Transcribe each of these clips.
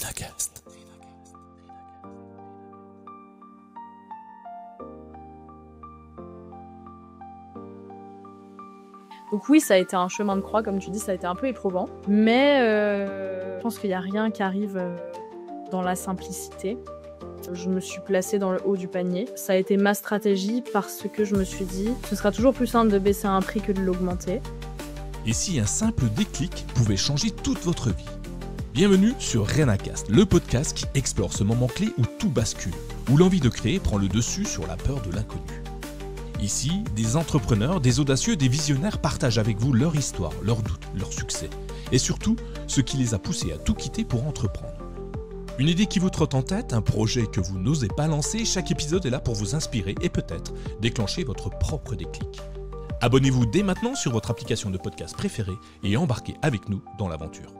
Renacast. Donc oui, ça a été un chemin de croix, comme tu dis, ça a été un peu éprouvant. Mais je pense qu'il n'y a rien qui arrive dans la simplicité. Je me suis placée dans le haut du panier. Ça a été ma stratégie parce que je me suis dit, ce sera toujours plus simple de baisser un prix que de l'augmenter. Et si un simple déclic pouvait changer toute votre vie? Bienvenue sur Renacast, le podcast qui explore ce moment clé où tout bascule, où l'envie de créer prend le dessus sur la peur de l'inconnu. Ici, des entrepreneurs, des audacieux, des visionnaires partagent avec vous leur histoire, leurs doutes, leurs succès, et surtout, ce qui les a poussés à tout quitter pour entreprendre. Une idée qui vous trotte en tête, un projet que vous n'osez pas lancer, chaque épisode est là pour vous inspirer et peut-être déclencher votre propre déclic. Abonnez-vous dès maintenant sur votre application de podcast préférée et embarquez avec nous dans l'aventure.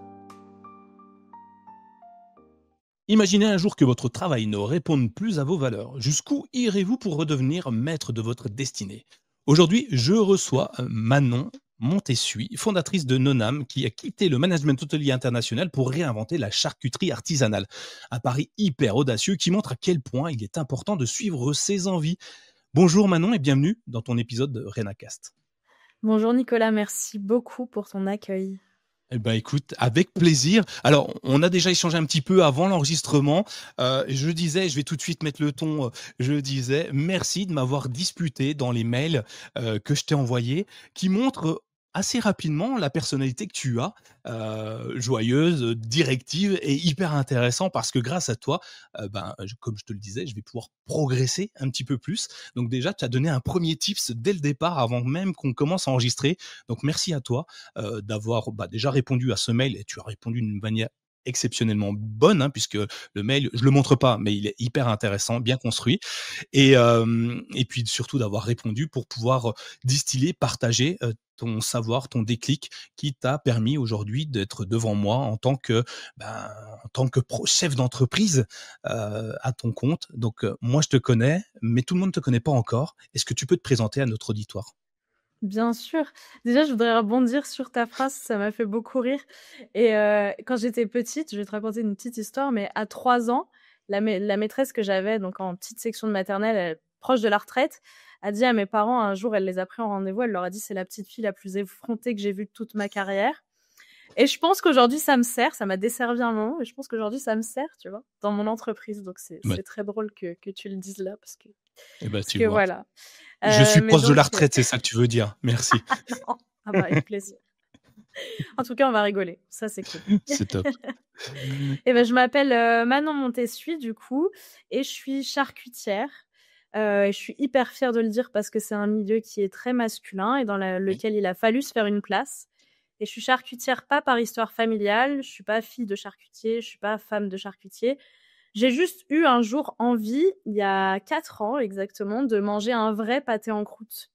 Imaginez un jour que votre travail ne réponde plus à vos valeurs. Jusqu'où irez-vous pour redevenir maître de votre destinée? Aujourd'hui, je reçois Manon Montessuy, fondatrice de Nonam, qui a quitté le management hôtelier international pour réinventer la charcuterie artisanale. Un pari hyper audacieux qui montre à quel point il est important de suivre ses envies. Bonjour Manon et bienvenue dans ton épisode de Renacast. Bonjour Nicolas, merci beaucoup pour ton accueil. Eh ben écoute, avec plaisir. Alors, on a déjà échangé un petit peu avant l'enregistrement. Je disais, je vais tout de suite mettre le ton. Je disais, merci de m'avoir disputé dans les mails que je t'ai envoyés, qui montrent assez rapidement la personnalité que tu as, joyeuse, directive et hyper intéressant parce que grâce à toi, comme je te le disais, je vais pouvoir progresser un petit peu plus. Donc déjà, tu as donné un premier tips dès le départ avant même qu'on commence à enregistrer. Donc merci à toi d'avoir déjà répondu à ce mail et tu as répondu d'une manière exceptionnellement bonne puisque le mail, je le montre pas, mais il est hyper intéressant, bien construit et puis surtout d'avoir répondu pour pouvoir distiller, partager ton savoir, ton déclic qui t'a permis aujourd'hui d'être devant moi en tant que chef d'entreprise à ton compte. Donc moi je te connais, mais tout le monde ne te connaît pas encore. Est-ce que tu peux te présenter à notre auditoire? Bien sûr. Déjà, je voudrais rebondir sur ta phrase, ça m'a fait beaucoup rire. Et quand j'étais petite, je vais te raconter une petite histoire, mais à 3 ans, la maîtresse que j'avais donc en petite section de maternelle, proche de la retraite, a dit à mes parents, un jour, elle les a pris en rendez-vous, elle leur a dit: «C'est la petite fille la plus effrontée que j'ai vue de toute ma carrière». Et je pense qu'aujourd'hui, ça me sert, ça m'a desservi un moment, et je pense qu'aujourd'hui, ça me sert, tu vois, dans mon entreprise. Donc c'est Bah, très drôle que tu le dises là, parce tu que vois. voilà. Je suis Mais proche de donc la retraite, c'est ça que tu veux dire. Merci. non, ah bah, avec plaisir. En tout cas, on va rigoler. Ça, c'est cool. C'est top. Et ben, je m'appelle Manon Montessuy, du coup, et je suis charcutière. Et je suis hyper fière de le dire parce que c'est un milieu qui est très masculin et dans lequel il a fallu se faire une place. Et je suis charcutière pas par histoire familiale, je suis pas fille de charcutier, je suis pas femme de charcutier. J'ai juste eu un jour envie, il y a 4 ans exactement, de manger un vrai pâté en croûte.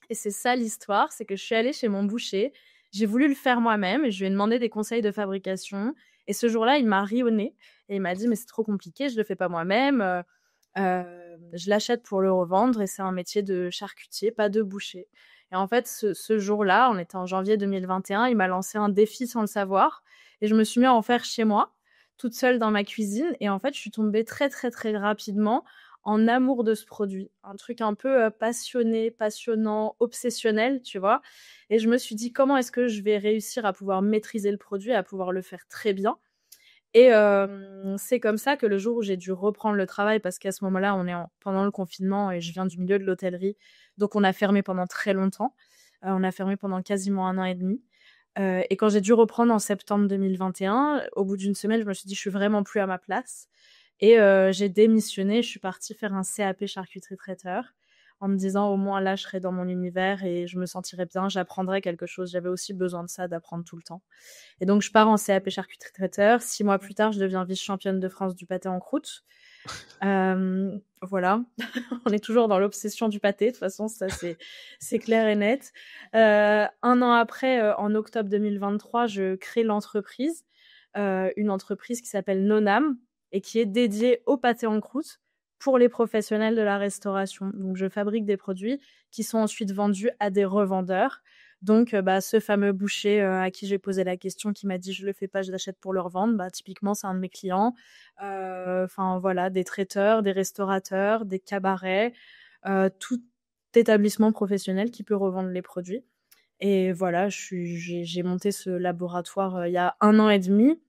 Et c'est ça l'histoire, c'est que je suis allée chez mon boucher, j'ai voulu le faire moi-même et je lui ai demandé des conseils de fabrication. Et ce jour-là, il m'a ri au nez et il m'a dit: «Mais c'est trop compliqué, je le fais pas moi-même, je l'achète pour le revendre et c'est un métier de charcutier, pas de boucher». Et en fait, ce jour-là, on était en janvier 2021, il m'a lancé un défi sans le savoir et je me suis mis à en faire chez moi, toute seule dans ma cuisine. Et en fait, je suis tombée très, très, très rapidement en amour de ce produit. Un truc un peu passionné, passionnant, obsessionnel, tu vois. Et je me suis dit: «Comment est-ce que je vais réussir à pouvoir maîtriser le produit, à pouvoir le faire très bien?» Et c'est comme ça que le jour où j'ai dû reprendre le travail, parce qu'à ce moment-là, on est pendant le confinement et je viens du milieu de l'hôtellerie, donc on a fermé pendant très longtemps. On a fermé pendant quasiment 1 an et demi. Et quand j'ai dû reprendre en septembre 2021, au bout d'une semaine, je me suis dit: «Je suis vraiment plus à ma place». Et j'ai démissionné, je suis partie faire un CAP charcuterie traiteur en me disant: «Au moins là, je serai dans mon univers et je me sentirai bien, j'apprendrai quelque chose». J'avais aussi besoin de ça, d'apprendre tout le temps. Et donc je pars en CAP charcuterie traiteur. 6 mois plus tard, je deviens vice-championne de France du pâté en croûte. Voilà, on est toujours dans l'obsession du pâté, de toute façon, ça c'est clair et net. 1 an après, en octobre 2023, je crée l'entreprise, une entreprise qui s'appelle Nonam et qui est dédiée au pâté en croûte pour les professionnels de la restauration. Donc je fabrique des produits qui sont ensuite vendus à des revendeurs Donc, ce fameux boucher à qui j'ai posé la question, qui m'a dit je le fais pas, je l'achète pour le revendre. Typiquement, c'est un de mes clients. Enfin voilà, des traiteurs, des restaurateurs, des cabarets, tout établissement professionnel qui peut revendre les produits. Et voilà, j'ai monté ce laboratoire il y a 1 an et demi.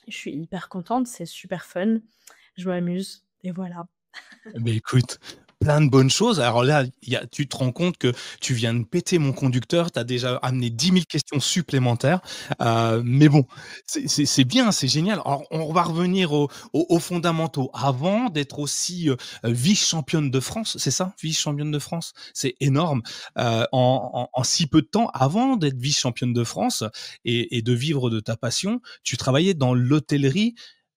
Je suis hyper contente, c'est super fun. Je m'amuse et voilà. Mais écoute, plein de bonnes choses. Alors là, tu te rends compte que tu viens de péter mon conducteur, tu as déjà amené 10 000 questions supplémentaires. Mais bon, c'est bien, c'est génial. Alors, on va revenir aux fondamentaux. Avant d'être aussi vice-championne de France, c'est ça? Vice-championne de France? C'est énorme. En si peu de temps, avant d'être vice-championne de France et de vivre de ta passion, tu travaillais dans l'hôtellerie.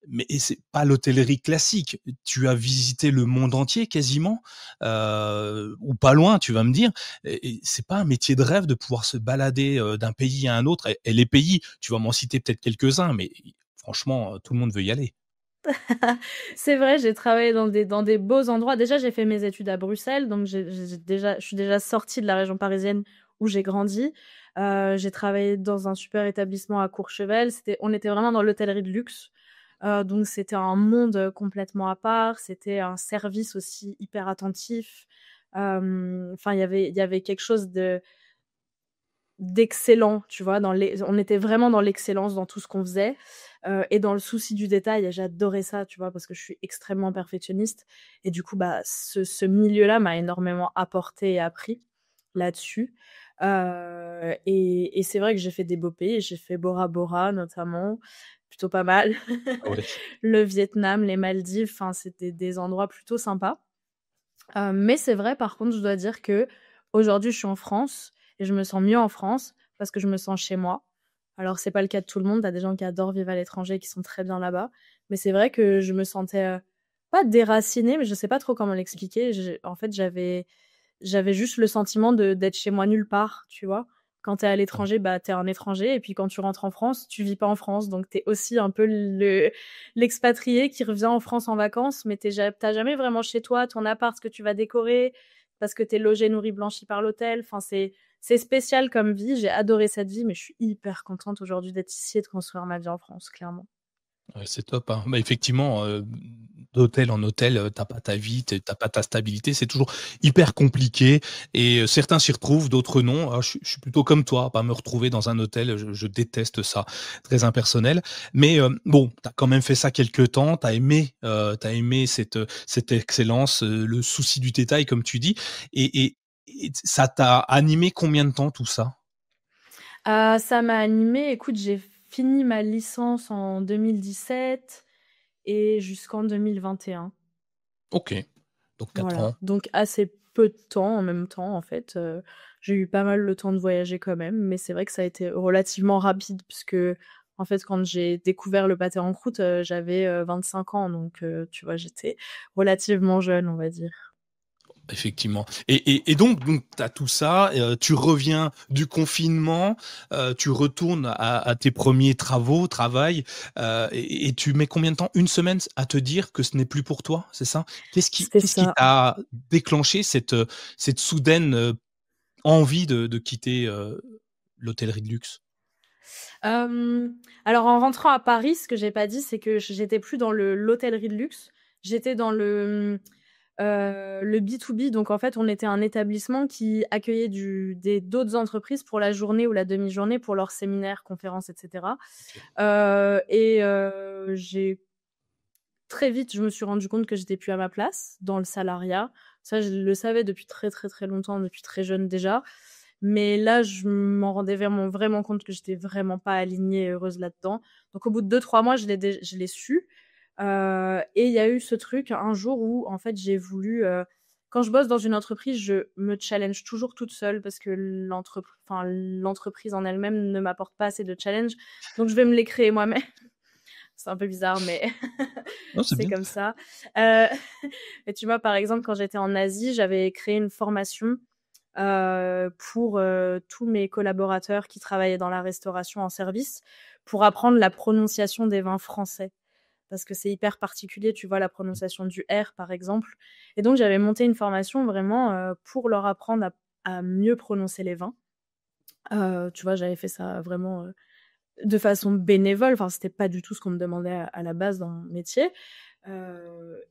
Mais c'est pas l'hôtellerie classique. Tu as visité le monde entier quasiment, ou pas loin, tu vas me dire. Et c'est pas un métier de rêve de pouvoir se balader d'un pays à un autre. Et les pays, tu vas m'en citer peut-être quelques-uns, mais franchement, tout le monde veut y aller. C'est vrai, j'ai travaillé dans des beaux endroits. Déjà, j'ai fait mes études à Bruxelles, donc je suis déjà sortie de la région parisienne où j'ai grandi. J'ai travaillé dans un super établissement à Courchevel. On était vraiment dans l'hôtellerie de luxe. Donc c'était un monde complètement à part. C'était un service aussi hyper attentif. Enfin, il y avait quelque chose d'excellent, tu vois. On était vraiment dans l'excellence dans tout ce qu'on faisait et dans le souci du détail. Et j'adorais ça, tu vois, parce que je suis extrêmement perfectionniste. Et du coup, ce milieu-là m'a énormément apporté et appris là-dessus. Et c'est vrai que j'ai fait des beaux pays. J'ai fait Bora Bora notamment, plutôt pas mal. Ah ouais. Le Vietnam, les Maldives, enfin, c'était des endroits plutôt sympas. Mais c'est vrai, par contre, je dois dire que aujourd'hui, je suis en France et je me sens mieux en France parce que je me sens chez moi. Alors, c'est pas le cas de tout le monde. Tu as des gens qui adorent vivre à l'étranger et qui sont très bien là-bas. Mais c'est vrai que je me sentais pas déracinée, mais je sais pas trop comment l'expliquer. En fait, j'avais juste le sentiment d'être chez moi nulle part, tu vois. Quand t'es à l'étranger, t'es un étranger. Et puis quand tu rentres en France, tu vis pas en France. Donc t'es aussi un peu l'expatrié qui revient en France en vacances, mais t'as jamais vraiment chez toi ton appart que tu vas décorer parce que t'es logé, nourri, blanchi par l'hôtel. Enfin, c'est spécial comme vie. J'ai adoré cette vie, mais je suis hyper contente aujourd'hui d'être ici et de construire ma vie en France, clairement. Ouais, c'est top, hein. Effectivement, d'hôtel en hôtel, tu pas ta vie, tu pas ta stabilité, c'est toujours hyper compliqué et certains s'y retrouvent, d'autres non. Ah, je suis plutôt comme toi, pas me retrouver dans un hôtel, je déteste ça, très impersonnel. Mais bon, tu as quand même fait ça quelque temps, tu aimé cette excellence, le souci du détail comme tu dis et ça t'a animé combien de temps tout ça? Ça m'a animée. Écoute, j'ai fini ma licence en 2017 et jusqu'en 2021. OK, donc 4 Voilà, ans. donc assez peu de temps en même temps, en fait. J'ai eu pas mal le temps de voyager quand même, mais c'est vrai que ça a été relativement rapide puisque, en fait, quand j'ai découvert le pâté en croûte, j'avais 25 ans, donc tu vois, j'étais relativement jeune, on va dire. Effectivement. Et donc tu as tout ça, tu reviens du confinement, tu retournes à tes premiers travail, et tu mets combien de temps? Une semaine à te dire que ce n'est plus pour toi, c'est ça? C'est Qu'est-ce qui ça. t'a déclenché cette soudaine, envie de quitter, l'hôtellerie de luxe? Alors en rentrant à Paris, ce que j'ai pas dit, c'est que j'étais plus dans l'hôtellerie de luxe, j'étais dans le B2B. Donc en fait, on était un établissement qui accueillait d'autres entreprises pour la journée ou la demi-journée pour leurs séminaires, conférences, et cetera. OK. J'ai très vite, je me suis rendu compte que j'étais plus à ma place dans le salariat. Ça, je le savais depuis très, très, très longtemps, depuis très jeune déjà. Mais là, je m'en rendais vraiment compte que j'étais vraiment pas alignée et heureuse là-dedans. Donc au bout de 2-3 mois, je l'ai su. Et il y a eu ce truc un jour où, en fait, j'ai voulu, quand je bosse dans une entreprise, je me challenge toujours toute seule parce que l'entreprise en elle-même ne m'apporte pas assez de challenge. Donc je vais me les créer moi-même. C'est un peu bizarre, mais Non, c'est c'est bien. comme ça. Heu, et tu vois, par exemple, quand j'étais en Asie, j'avais créé une formation, pour, tous mes collaborateurs qui travaillaient dans la restauration en service, pour apprendre la prononciation des vins français. Parce que c'est hyper particulier, tu vois, la prononciation du R, par exemple. Et donc j'avais monté une formation vraiment, pour leur apprendre à mieux prononcer les vins. Tu vois, j'avais fait ça vraiment, de façon bénévole. Enfin, c'était pas du tout ce qu'on me demandait à la base dans mon métier.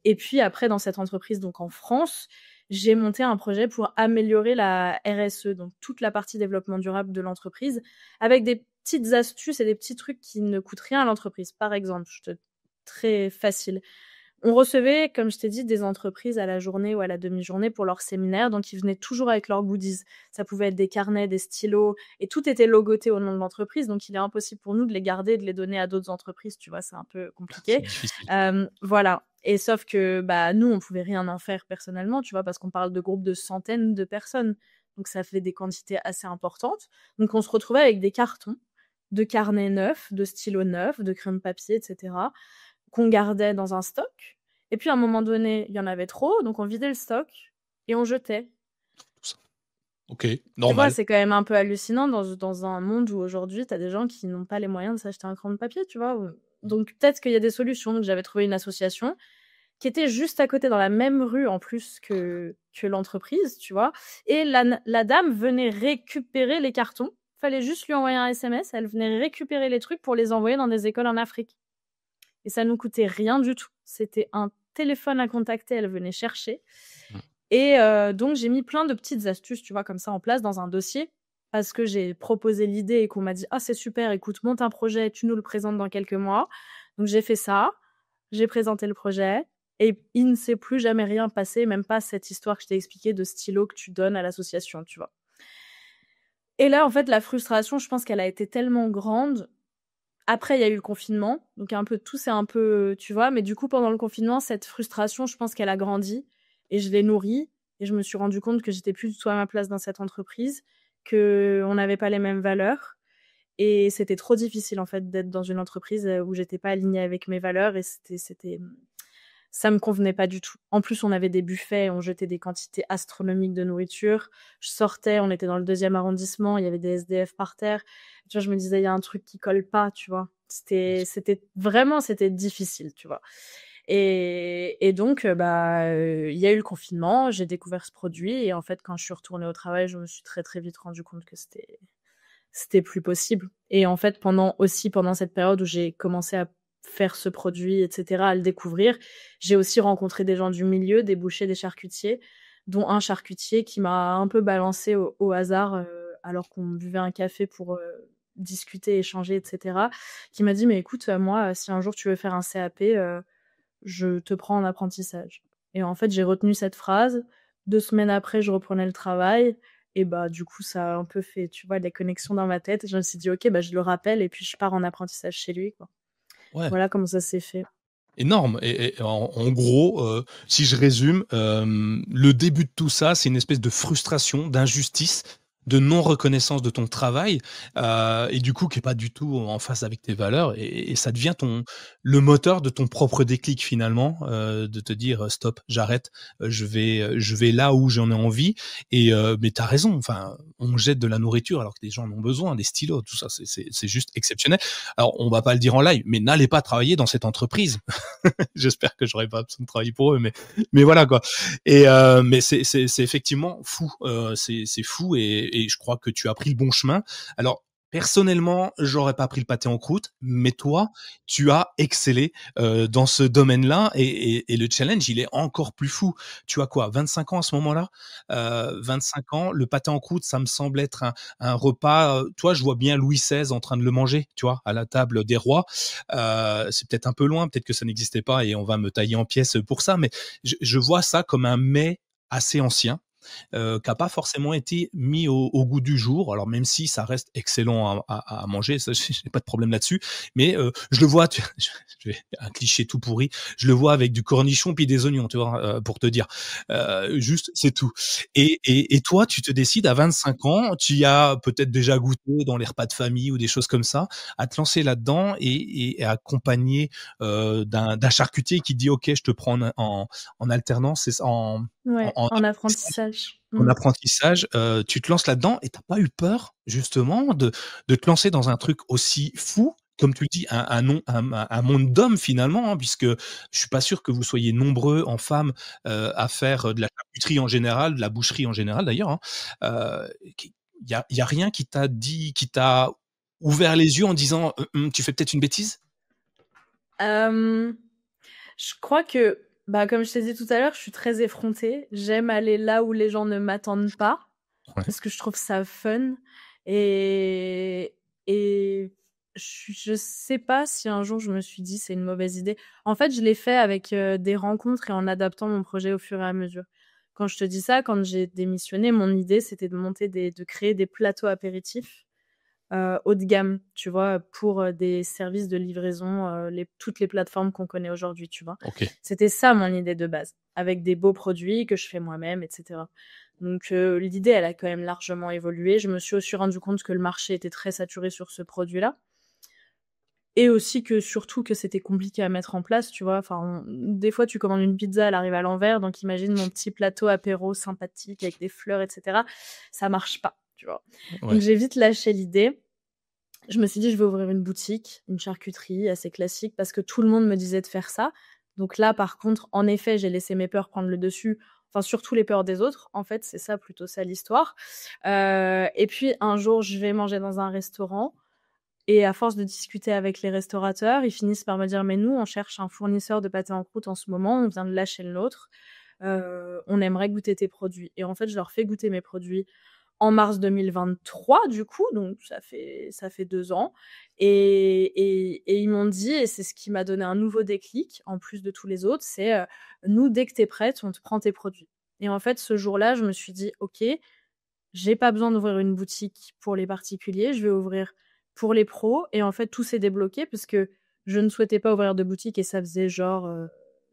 Et puis après, dans cette entreprise, donc en France, j'ai monté un projet pour améliorer la RSE, donc toute la partie développement durable de l'entreprise, avec des petites astuces et des petits trucs qui ne coûtent rien à l'entreprise. Par exemple, très facile. On recevait, comme je t'ai dit, des entreprises à la journée ou à la demi-journée pour leur séminaire, donc ils venaient toujours avec leurs goodies. Ça pouvait être des carnets, des stylos, et tout était logoté au nom de l'entreprise, donc il est impossible pour nous de les garder et de les donner à d'autres entreprises, tu vois, c'est un peu C'est compliqué. difficile. Voilà. Et sauf que nous, on pouvait rien en faire personnellement, tu vois, parce qu'on parle de groupes de centaines de personnes, donc ça fait des quantités assez importantes. Donc on se retrouvait avec des cartons de carnets neufs, de stylos neufs, de crème papier, etc., qu'on gardait dans un stock. Et puis à un moment donné, il y en avait trop, donc on vidait le stock et on jetait. Tout ça. Ok, Tu vois, normal. c'est quand même un peu hallucinant dans un monde où aujourd'hui, tu as des gens qui n'ont pas les moyens de s'acheter un crayon de papier, tu vois. Donc peut-être qu'il y a des solutions. Donc j'avais trouvé une association qui était juste à côté, dans la même rue en plus que l'entreprise, tu vois. Et la dame venait récupérer les cartons. Fallait juste lui envoyer un SMS. Elle venait récupérer les trucs pour les envoyer dans des écoles en Afrique. Et ça nous coûtait rien du tout. C'était un téléphone à contacter, elle venait chercher. Et donc, j'ai mis plein de petites astuces, tu vois, comme ça en place dans un dossier, parce que j'ai proposé l'idée et qu'on m'a dit « Ah, c'est super, écoute, monte un projet, tu nous le présentes dans quelques mois. » Donc, j'ai fait ça, j'ai présenté le projet, et il ne s'est plus jamais rien passé, même pas cette histoire que je t'ai expliquée de stylo que tu donnes à l'association, tu vois. Et là, en fait, la frustration, je pense qu'elle a été tellement grande. Après, il y a eu le confinement, donc un peu tout, c'est un peu, tu vois, mais du coup, pendant le confinement, cette frustration, je pense qu'elle a grandi et je l'ai nourrie et je me suis rendu compte que j'étais plus du tout à ma place dans cette entreprise, qu'on n'avait pas les mêmes valeurs et c'était trop difficile, en fait, d'être dans une entreprise où j'étais pas alignée avec mes valeurs et ça me convenait pas du tout. En plus, on avait des buffets, on jetait des quantités astronomiques de nourriture. Je sortais, on était dans le 2e arrondissement, il y avait des SDF par terre. Tu vois, je me disais, il y a un truc qui colle pas, tu vois. C'était difficile, tu vois. Et donc, il y a eu le confinement, j'ai découvert ce produit et en fait, quand je suis retournée au travail, je me suis très très vite rendu compte que c'était plus possible. Et en fait, pendant cette période où j'ai commencé à faire ce produit, etc., à le découvrir, j'ai aussi rencontré des gens du milieu, des bouchers, des charcutiers, dont un charcutier qui m'a un peu balancé au hasard, alors qu'on buvait un café pour discuter, échanger, etc., qui m'a dit « Mais écoute, moi, si un jour tu veux faire un CAP, je te prends en apprentissage. » Et en fait, j'ai retenu cette phrase. 2 semaines après, je reprenais le travail. Et du coup, ça a un peu fait, tu vois, des connexions dans ma tête. Je me suis dit, ok, je le rappelle et puis je pars en apprentissage chez lui, quoi. Ouais. Voilà comment ça s'est fait. Énorme. Et en gros, si je résume, le début de tout ça, c'est une espèce de frustration, d'injustice, de non-reconnaissance de ton travail, et du coup qui est pas du tout en phase avec tes valeurs et ça devient le moteur de ton propre déclic finalement, de te dire: «Stop, j'arrête, je vais là où j'en ai envie» et mais tu as raison, enfin, on jette de la nourriture alors que des gens en ont besoin, des stylos, tout ça, c'est juste exceptionnel. Alors on va pas le dire en live, mais n'allez pas travailler dans cette entreprise. J'espère que j'aurai pas besoin de travailler pour eux, mais voilà quoi. Et mais c'est effectivement fou. C'est fou et je crois que tu as pris le bon chemin. Alors personnellement, j'aurais pas pris le pâté en croûte, mais toi, tu as excellé dans ce domaine-là et le challenge, il est encore plus fou. Tu as quoi, 25 ans à ce moment-là 25 ans, le pâté en croûte, ça me semble être un repas. Toi, je vois bien Louis XVI en train de le manger, tu vois, à la table des rois. C'est peut-être un peu loin, peut-être que ça n'existait pas et on va me tailler en pièces pour ça, mais je vois ça comme un mets assez ancien qui a pas forcément été mis au goût du jour. Alors même si ça reste excellent à manger, ça j'ai pas de problème là-dessus. Mais je le vois, je vais un cliché tout pourri, je le vois avec du cornichon puis des oignons, tu vois, pour te dire. Juste, c'est tout. Et toi, tu te décides à 25 ans, tu y as peut-être déjà goûté dans les repas de famille ou des choses comme ça, à te lancer là-dedans et accompagné d'un charcutier qui dit ok, je te prends en alternance, c'est ça, Ouais, en en apprentissage. en apprentissage, tu te lances là-dedans et tu as pas eu peur justement de te lancer dans un truc aussi fou, comme tu le dis, un monde d'hommes finalement, hein, puisque je suis pas sûr que vous soyez nombreux en femmes, à faire de la charcuterie en général, de la boucherie en général d'ailleurs, hein. Qui y a rien qui t'a dit, qui t'a ouvert les yeux en disant tu fais peut-être une bêtise? Je crois que, bah, comme je t'ai dit tout à l'heure, je suis très effrontée. J'aime aller là où les gens ne m'attendent pas Ouais. parce que je trouve ça fun et et je sais pas si un jour je me suis dit: «C'est une mauvaise idée». En fait, je l'ai fait avec, des rencontres et en adaptant mon projet au fur et à mesure. Quand je te dis ça, quand j'ai démissionné, mon idée, c'était de créer des plateaux apéritifs haut de gamme, tu vois? Pour, des services de livraison, toutes les plateformes qu'on connaît aujourd'hui, tu vois? OK. C'était ça mon idée de base, avec des beaux produits que je fais moi-même et cetera. Donc l'idée, elle a quand même largement évolué. Je me suis aussi rendu compte que le marché était très saturé sur ce produit-là et aussi que surtout que c'était compliqué à mettre en place, tu vois? Enfin, des fois, tu commandes une pizza, elle arrive à l'envers, donc imagine mon petit plateau apéro sympathique avec des fleurs et cetera, ça marche pas, tu vois? Donc Ouais. j'ai vite lâché l'idée. Je me suis dit: «Je vais ouvrir une boutique, une charcuterie assez classique» parce que tout le monde me disait de faire ça. Donc là, par contre, en effet, j'ai laissé mes peurs prendre le dessus, enfin surtout les peurs des autres. En fait, c'est ça, plutôt ça l'histoire. Et puis un jour, je vais manger dans un restaurant et à force de discuter avec les restaurateurs, ils finissent par me dire: «Mais nous, on cherche un fournisseur de pâté en croûte en ce moment, on vient de lâcher le nôtre, on aimerait goûter tes produits» et en fait, je leur fais goûter mes produits en mars 2023 du coup, donc ça fait 2 ans et ils m'ont dit et c'est ce qui m'a donné un nouveau déclic, en plus de tous les autres, c'est, «Nous, dès que tu es prête, on te prend tes produits» et en fait, ce jour-là, je me suis dit: «OK, j'ai pas besoin d'ouvrir une boutique pour les particuliers, je vais ouvrir pour les pros» et en fait, tout s'est débloqué parce que je ne souhaitais pas ouvrir de boutique et ça faisait genre,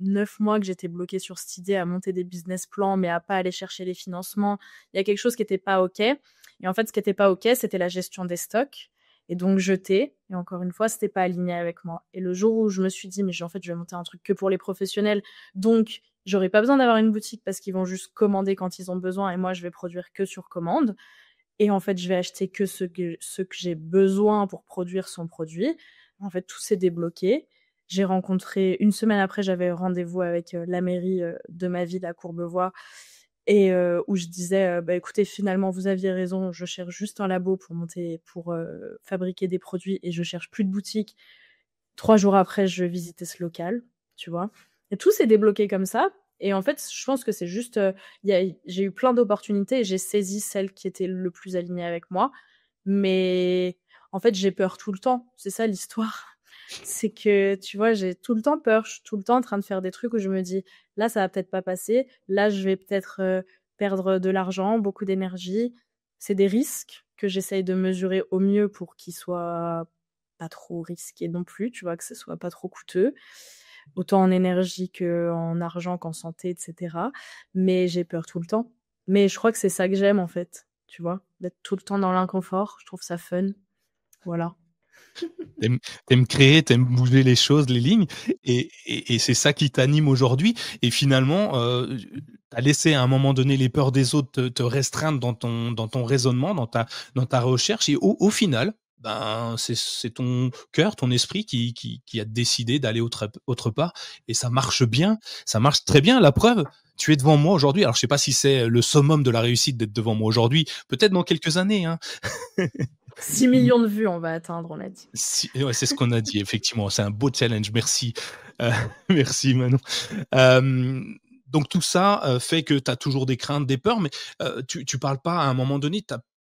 9 mois que j'étais bloquée sur cette idée à monter des business plans, mais à pas aller chercher les financements. Il y a quelque chose qui était pas OK et en fait, ce qui était pas OK, c'était la gestion des stocks et donc jeter et encore une fois, c'était pas aligné avec moi et le jour où je me suis dit: «Mais en fait, je vais monter un truc que pour les professionnels, donc j'aurais pas besoin d'avoir une boutique parce qu'ils vont juste commander quand ils ont besoin et moi, je vais produire que sur commande et en fait, je vais acheter que ce que j'ai besoin pour produire son produit». En fait, tout s'est débloqué. J'ai rencontré une semaine après, j'avais rendez-vous avec, la mairie, de ma ville à Courbevoie et où je disais, «Bah, écoutez, finalement, vous aviez raison, je cherche juste un labo pour fabriquer des produits et je cherche plus de boutique». 3 jours après, je visitais ce local, tu vois? Et tout s'est débloqué comme ça et en fait, je pense que c'est juste, j'ai eu plein d'opportunités et j'ai saisi celle qui était le plus alignée avec moi. Mais en fait, j'ai peur tout le temps. C'est ça l'histoire. C'est que, tu vois, j'ai tout le temps peur. Je suis tout le temps en train de faire des trucs où je me dis: «Là, ça va peut-être pas passer. Là, je vais peut-être, perdre de l'argent, beaucoup d'énergie». C'est des risques que j'essaye de mesurer au mieux pour qu'ils soient pas trop risqués non plus, tu vois? Que ce soit pas trop coûteux, autant en énergie qu'en argent qu'en santé et cetera. Mais j'ai peur tout le temps. Mais je crois que c'est ça que j'aime, en fait, tu vois? D'être tout le temps dans l'inconfort, je trouve ça fun, voilà. Tu aimes créer, tu aimes bouger les choses, les lignes et c'est ça qui t'anime aujourd'hui et finalement, tu as laissé à un moment donné les peurs des autres te restreindre dans ton raisonnement, dans ta recherche et au final, ben, c'est ton cœur, ton esprit qui a décidé d'aller autre part et ça marche très bien. La preuve, tu es devant moi aujourd'hui. Alors je sais pas si c'est le summum de la réussite d'être devant moi aujourd'hui, peut-être dans quelques années, hein. 6 millions de vues, on va atteindre, on a dit. Ouais, c'est ce qu'on a dit, effectivement. C'est un beau challenge. Merci. Heu, merci Manon. Donc tout ça, fait que tu as toujours des craintes, des peurs, mais tu parles pas à un moment donné,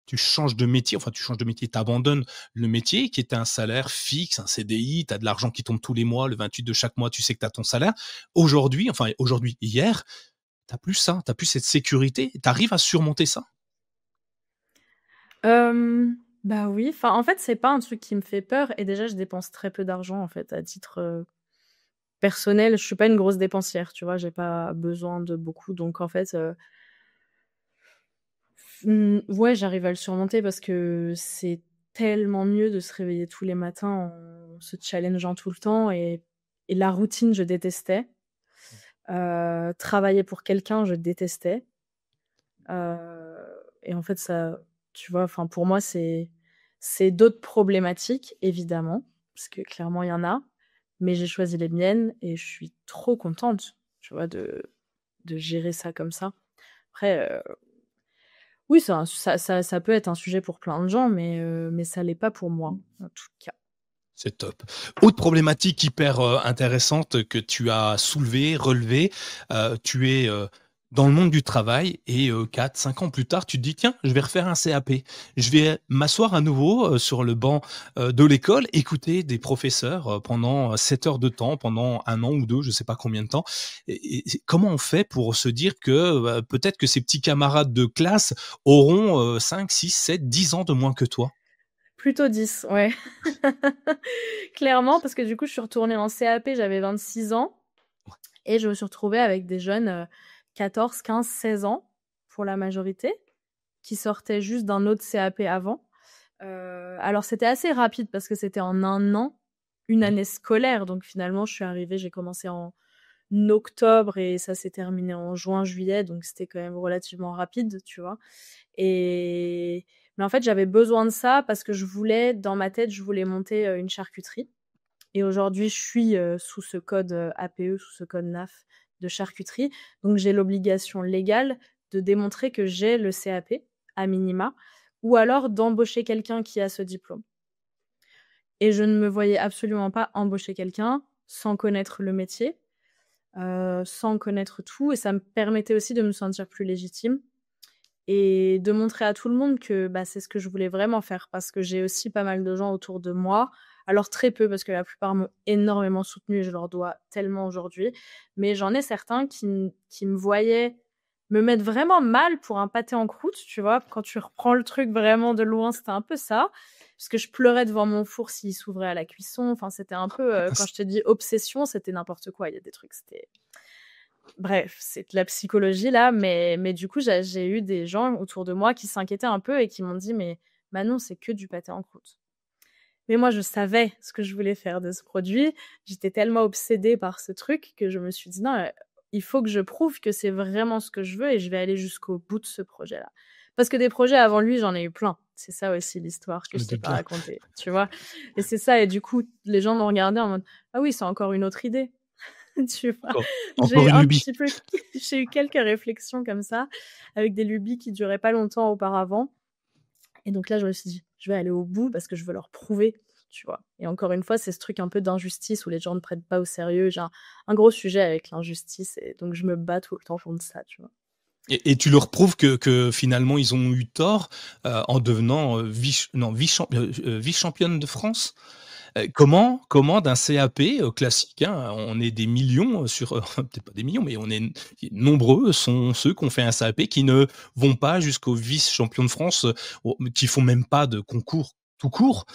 tu changes de métier, enfin tu changes de métier, tu abandonnes le métier qui était un salaire fixe, un CDI, tu as de l'argent qui tombe tous les mois, le 28 de chaque mois, tu sais que tu as ton salaire. Aujourd'hui, hier, tu plus ça, tu plus cette sécurité. Tu arrives à surmonter ça? Bah, oui, enfin, en fait, c'est pas un truc qui me fait peur et déjà, je dépense très peu d'argent, en fait, à titre, personnel. Je suis pas une grosse dépensière, tu vois? J'ai pas besoin de beaucoup donc en fait, ouais, j'arrive à le surmonter parce que c'est tellement mieux de se réveiller tous les matins en se challengeant tout le temps et la routine, je détestais. Travailler pour quelqu'un, je détestais. Heu et en fait, ça tu vois, enfin, pour moi, c'est d'autres problématiques, évidemment, parce que clairement, il y en a, mais j'ai choisi les miennes et je suis trop contente, tu vois, de gérer ça comme ça. Après, Oui, ça peut être un sujet pour plein de gens, mais ça l'est pas pour moi, en tout cas. C'est top. Autre problématique hyper intéressante que tu as soulevée, relevée, tu es dans le monde du travail et 4-5 ans plus tard, tu te dis, tiens, je vais refaire un CAP. Je vais m'asseoir à nouveau sur le banc de l'école, écouter des professeurs pendant 7 heures de temps, pendant 1 an ou 2, je sais pas combien de temps. Et comment on fait pour se dire que peut-être que ces petits camarades de classe auront 5, 6, 7, 10 ans de moins que toi? Plutôt 10, ouais. Clairement, parce que du coup, je suis retournée en CAP, j'avais 26 ans et je me suis retrouvée avec des jeunes 14, 15, 16 ans pour la majorité, qui sortaient juste d'un autre CAP avant. Alors, c'était assez rapide parce que c'était en 1 an, une Mmh. année scolaire. Donc, finalement, je suis arrivée, j'ai commencé en octobre et ça s'est terminé en juin, juillet. Donc, c'était quand même relativement rapide, tu vois. Mais en fait, j'avais besoin de ça parce que dans ma tête, je voulais monter une charcuterie. Et aujourd'hui, je suis sous ce code APE, sous ce code NAF de charcuterie. Donc, j'ai l'obligation légale de démontrer que j'ai le CAP, à minima, ou alors d'embaucher quelqu'un qui a ce diplôme. Et je ne me voyais absolument pas embaucher quelqu'un sans connaître le métier, sans connaître tout. Et ça me permettait aussi de me sentir plus légitime et de montrer à tout le monde que c'est ce que je voulais vraiment faire, parce que j'ai aussi pas mal de gens autour de moi. Alors très peu, parce que la plupart m'ont énormément soutenue et je leur dois tellement aujourd'hui. Mais j'en ai certains qui me voyaient me mettre vraiment mal pour un pâté en croûte, tu vois. Quand tu reprends le truc vraiment de loin, c'était un peu ça. Parce que je pleurais devant mon four s'il s'ouvrait à la cuisson. Enfin, c'était un peu, quand je te dis obsession, c'était n'importe quoi. Il y a des trucs, c'était... Bref, c'est de la psychologie là, mais du coup, j'ai eu des gens autour de moi qui s'inquiétaient un peu et qui m'ont dit: «Mais Manon, c'est que du pâté en croûte». Mais moi, je savais ce que je voulais faire de ce produit. J'étais tellement obsédée par ce truc que je me suis dit: «Non, il faut que je prouve que c'est vraiment ce que je veux et je vais aller jusqu'au bout de ce projet-là». Parce que des projets avant lui, j'en ai eu plein. C'est ça aussi l'histoire que Je je me t'ai doute pas bien. racontée, tu vois? Et c'est ça, et du coup, les gens m'ont regardée en mode: «Ah oui, c'est encore une autre idée». Tu vois? Encore J'ai encore eu une un lubie. petit peu j'ai eu quelques réflexions comme ça, avec des lubies qui duraient pas longtemps auparavant. Et donc là, je me suis dit: «Je vais aller au bout parce que je veux leur prouver», tu vois? Et encore une fois, c'est ce truc un peu d'injustice où les gens ne prennent pas au sérieux. J'ai un gros sujet avec l'injustice et donc je me bats tout le temps contre ça, tu vois? Et tu leur prouves que finalement ils ont eu tort, en devenant, vice-championne de France? Comment d'un CAP, classique, hein, on est des millions, sur, peut-être pas des millions, mais on est nombreux sont ceux qui ont fait un CAP qui ne vont pas jusqu'au vice-champion de France, qui font même pas de concours tout court.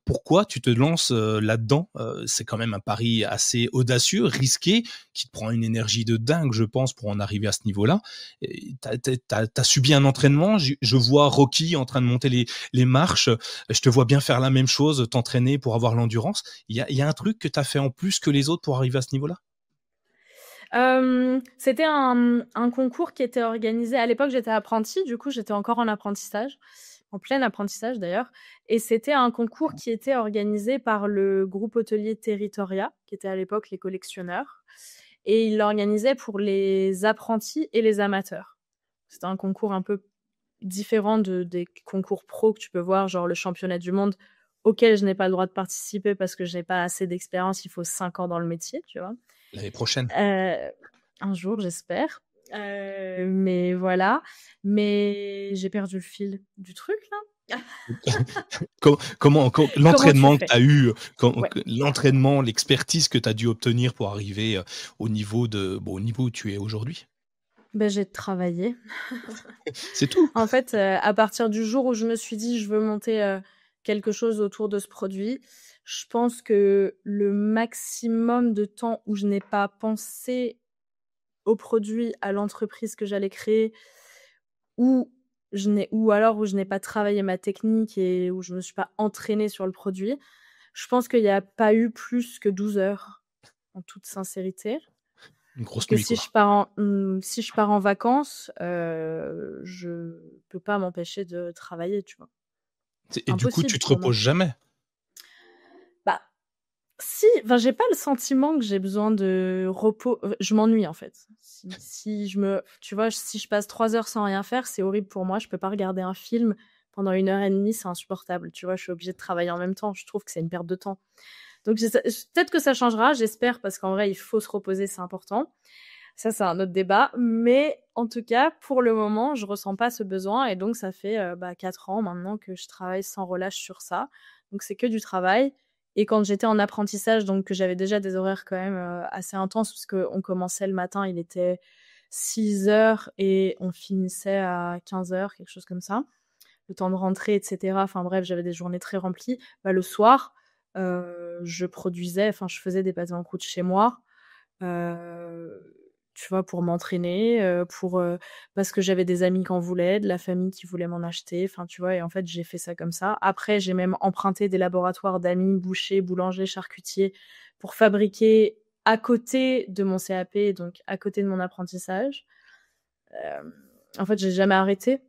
Pourquoi tu te lances, là-dedans? C'est quand même un pari assez audacieux, risqué, qui te prend une énergie de dingue, je pense, pour en arriver à ce niveau-là. Et tu subi un entraînement? Je vois Rocky en train de monter les marches, je te vois bien faire la même chose, t'entraîner pour avoir l'endurance. Il y a un truc que tu as fait en plus que les autres pour arriver à ce niveau-là? C'était un concours qui était organisé à l'époque, j'étais apprentie, du coup, j'étais encore en apprentissage, en plein apprentissage d'ailleurs, et c'était un concours qui était organisé par le groupe hôtelier Territoria, qui était à l'époque les collectionneurs, et ils l'organisaient pour les apprentis et les amateurs. C'était un concours un peu différent des concours pro que tu peux voir, genre le championnat du monde, auquel je n'ai pas le droit de participer parce que je n'ai pas assez d'expérience, il faut 5 ans dans le métier, tu vois? L'année prochaine. Heu, un jour, j'espère. Mais voilà. Mais j'ai perdu le fil du truc là. Comment tu L'entraînement que fais? tu as eu, Ouais. l'entraînement, l'expertise que tu as dû obtenir pour arriver, au niveau où tu es aujourd'hui? J'ai travaillé. C'est tout. En fait, à partir du jour où je me suis dit: «Je veux monter, quelque chose autour de ce produit», je pense que le maximum de temps où je n'ai pas pensé au produit, à l'entreprise que j'allais créer, ou où je n'ai pas travaillé ma technique et où je me suis pas entraînée sur le produit, je pense qu'il y a pas eu plus que 12 heures, en toute sincérité, Une et grosse que nuit, quoi. si je pars en vacances, je peux pas m'empêcher de travailler, tu vois? Et du coup, tu Impossible te pour moi. reposes jamais? Bah, Si, enfin, j'ai pas le sentiment que j'ai besoin de repos. Je m'ennuie en fait. Si tu vois, si je passe 3 heures sans rien faire, c'est horrible pour moi. Je peux pas regarder un film pendant 1 heure et demie, c'est insupportable. Tu vois, je suis obligée de travailler en même temps. Je trouve que c'est une perte de temps. Donc peut-être que ça changera, j'espère, parce qu'en vrai, il faut se reposer, c'est important. Ça, c'est un autre débat. Mais en tout cas, pour le moment, je ressens pas ce besoin. Et donc, ça fait 4 ans maintenant que je travaille sans relâche sur ça. Donc, c'est que du travail. Et quand j'étais en apprentissage, donc que j'avais déjà des horaires quand même assez intenses, parce qu'on commençait le matin, il était 6 heures et on finissait à 15 heures, quelque chose comme ça. Le temps de rentrer, etc. Enfin bref, j'avais des journées très remplies. Bah, le soir, je faisais des pâtés en croûte chez moi. Tu vois, pour m'entraîner, parce que j'avais des amis qui en voulaient, de la famille qui voulait m'en acheter, enfin, tu vois? Et en fait, j'ai fait ça comme ça. Après, j'ai même emprunté des laboratoires d'amis bouchers, boulangers, charcutiers pour fabriquer à côté de mon CAP, donc à côté de mon apprentissage. En fait, j'ai jamais arrêté.